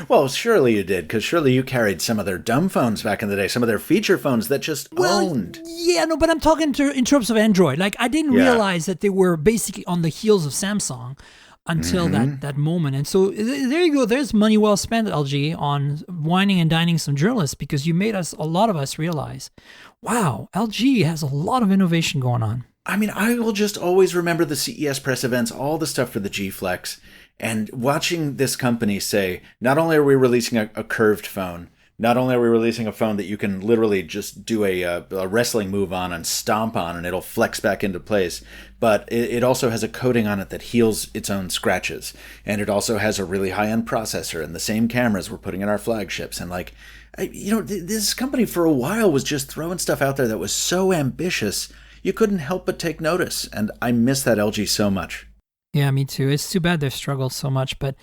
Well, surely you did, because surely you carried some of their dumb phones back in the day, some of their feature phones that just owned. Yeah, no, but I'm talking in terms of Android. I didn't realize that they were basically on the heels of Samsung until that moment. And so there you go. There's money well spent at LG on whining and dining some journalists, because you made a lot of us realize, wow, LG has a lot of innovation going on. I mean, I will just always remember the CES press events, all the stuff for the G Flex. And watching this company say, not only are we releasing a curved phone, not only are we releasing a phone that you can literally just do a wrestling move on and stomp on and it'll flex back into place, but it also has a coating on it that heals its own scratches. And it also has a really high-end processor and the same cameras we're putting in our flagships. And like, this company for a while was just throwing stuff out there that was so ambitious, you couldn't help but take notice. And I miss that LG so much. Yeah, me too. It's too bad they've struggled so much, but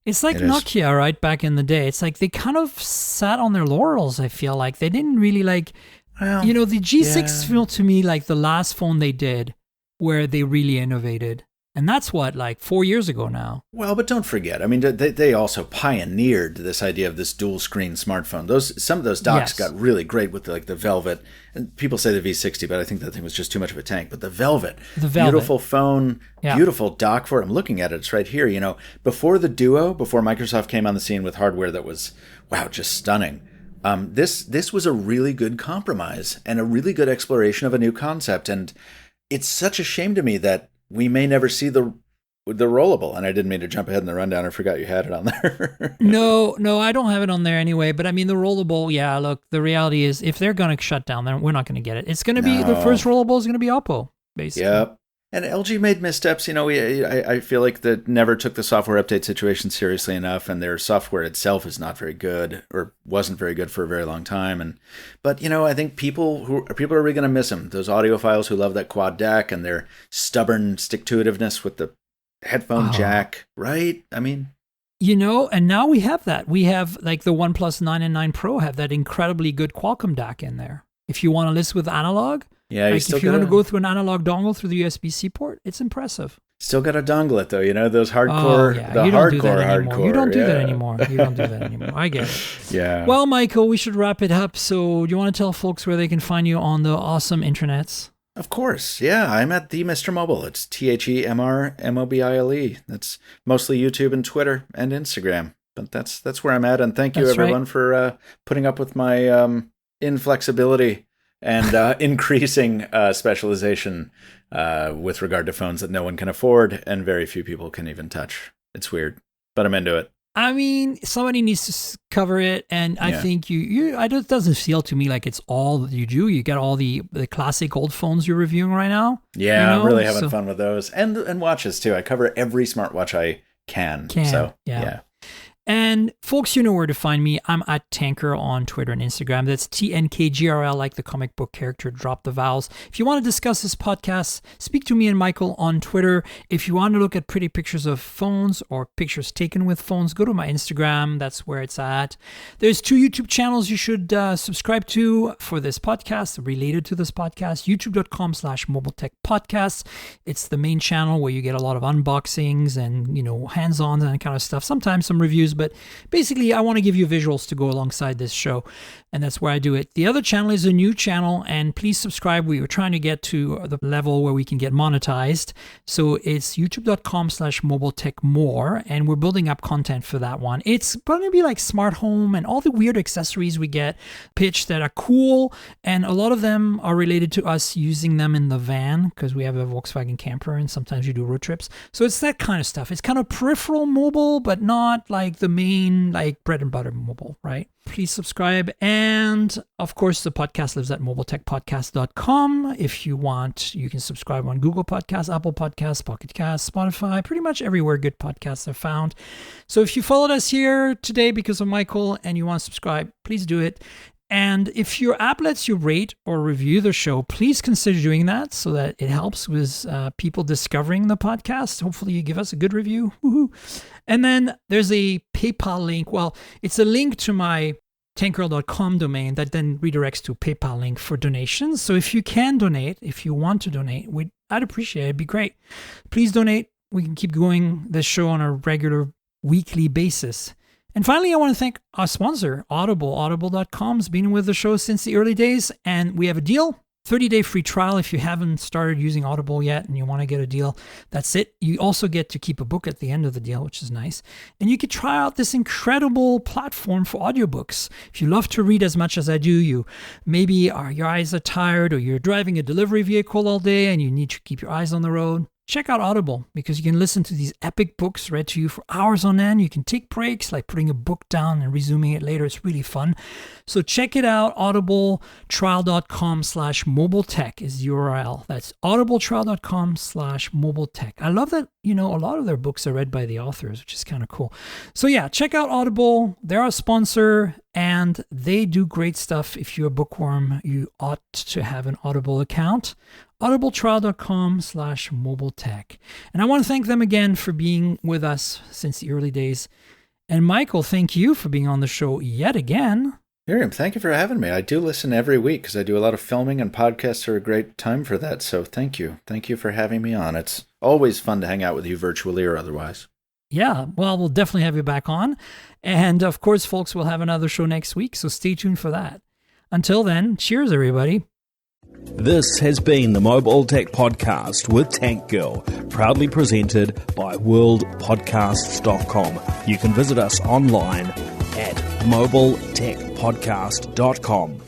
it's like Nokia, right, back in the day. It's like they kind of sat on their laurels, I feel like. They didn't really the G6 felt to me like the last phone they did where they really innovated. And that's like 4 years ago now. Well, but don't forget, I mean, they also pioneered this idea of this dual screen smartphone. Some of those docks got really great with the Velvet. And people say the V60, but I think that thing was just too much of a tank. But the Velvet. Beautiful phone, beautiful dock for it. I'm looking at it. It's right here. Before the Duo, before Microsoft came on the scene with hardware that was, wow, just stunning. This was a really good compromise and a really good exploration of a new concept. And it's such a shame to me that we may never see the rollable. And I didn't mean to jump ahead in the rundown. I forgot you had it on there. No, I don't have it on there anyway. But I mean, the rollable, look, the reality is if they're going to shut down, then we're not going to get it. It's going to be, the first rollable is going to be Oppo, basically. Yep. And LG made missteps. I feel like that never took the software update situation seriously enough, and their software itself is not very good, or wasn't very good for a very long time. But I think people are really going to miss them. Those audiophiles who love that quad DAC and their stubborn stick-to-itiveness with the headphone jack, right? I mean, and now we have that. We have like the OnePlus 9 and 9 Pro have that incredibly good Qualcomm DAC in there. If you want to listen with analog. Yeah, if you want to go through an analog dongle through the USB-C port, it's impressive. Still got to dongle it though, those hardcore, hardcore. You don't do that anymore. You don't do that anymore. I get it. Yeah. Well, Michael, we should wrap it up. So do you want to tell folks where they can find you on the awesome internets? Of course. Yeah, I'm at the Mr. Mobile. It's TheMrMobile. That's mostly YouTube and Twitter and Instagram. But that's where I'm at. And thank you everyone for putting up with my inflexibility and increasing specialization with regard to phones that no one can afford and very few people can even touch. It's weird, but I'm into it. I mean, somebody needs to cover it, and I think it doesn't feel to me like it's all that you do. You get all the classic old phones you're reviewing right now. Yeah, I'm really having fun with those, and watches too. I cover every smartwatch I can. So yeah. And folks, you know where to find me. I'm at Tanker on Twitter and Instagram. That's TNKGRL, like the comic book character, drop the vowels. If you want to discuss this podcast, speak to me and Michael on Twitter. If you want to look at pretty pictures of phones or pictures taken with phones, go to my Instagram. That's where it's at. There's 2 YouTube channels you should subscribe to for this podcast, related to this podcast. YouTube.com/MobileTechPodcasts. It's the main channel where you get a lot of unboxings and, hands-on and that kind of stuff. Sometimes some reviews. But basically, I want to give you visuals to go alongside this show, and that's where I do it. The other channel is a new channel, and please subscribe. We were trying to get to the level where we can get monetized. So it's youtube.com/mobiletechmore, and we're building up content for that one. It's going to be like smart home and all the weird accessories we get pitched that are cool, and a lot of them are related to us using them in the van because we have a Volkswagen camper, and sometimes you do road trips. So it's that kind of stuff. It's kind of peripheral mobile, but not like the main bread and butter mobile, right? Please subscribe. And of course, the podcast lives at mobiletechpodcast.com. If you want, you can subscribe on Google Podcasts, Apple Podcasts, Pocket Casts, Spotify, pretty much everywhere good podcasts are found. So if you followed us here today because of Michael and you want to subscribe, please do it. And if your app lets you rate or review the show, please consider doing that so that it helps with people discovering the podcast. Hopefully you give us a good review. Woohoo. And then there's a PayPal link. Well, it's a link to my tankgirl.com domain that then redirects to a PayPal link for donations. So if you can donate, if you want to donate, I'd appreciate it. It'd be great. Please donate. We can keep going this show on a regular weekly basis. And finally, I want to thank our sponsor, Audible. Audible.com's been with the show since the early days, and we have a deal. 30-day free trial if you haven't started using Audible yet and you want to get a deal. That's it. You also get to keep a book at the end of the deal, which is nice. And you could try out this incredible platform for audiobooks. If you love to read as much as I do, your eyes are tired, or you're driving a delivery vehicle all day and you need to keep your eyes on the road, check out Audible, because you can listen to these epic books read to you for hours on end. You can take breaks, like putting a book down and resuming it later. It's really fun. So check it out. audibletrial.com/mobiletech is the URL. That's audibletrial.com/mobiletech. I love that, a lot of their books are read by the authors, which is kind of cool. So yeah, check out Audible. They're our sponsor and they do great stuff. If you're a bookworm, you ought to have an Audible account. audibletrial.com/mobiletech. And I want to thank them again for being with us since the early days. And Michael, thank you for being on the show yet again. Miriam, thank you for having me. I do listen every week because I do a lot of filming and podcasts are a great time for that. So thank you. Thank you for having me on. It's always fun to hang out with you virtually or otherwise. Yeah, well, we'll definitely have you back on. And of course, folks, we'll have another show next week. So stay tuned for that. Until then, cheers, everybody. This has been the Mobile Tech Podcast with Tank Girl, proudly presented by worldpodcasts.com. You can visit us online at mobiletechpodcast.com.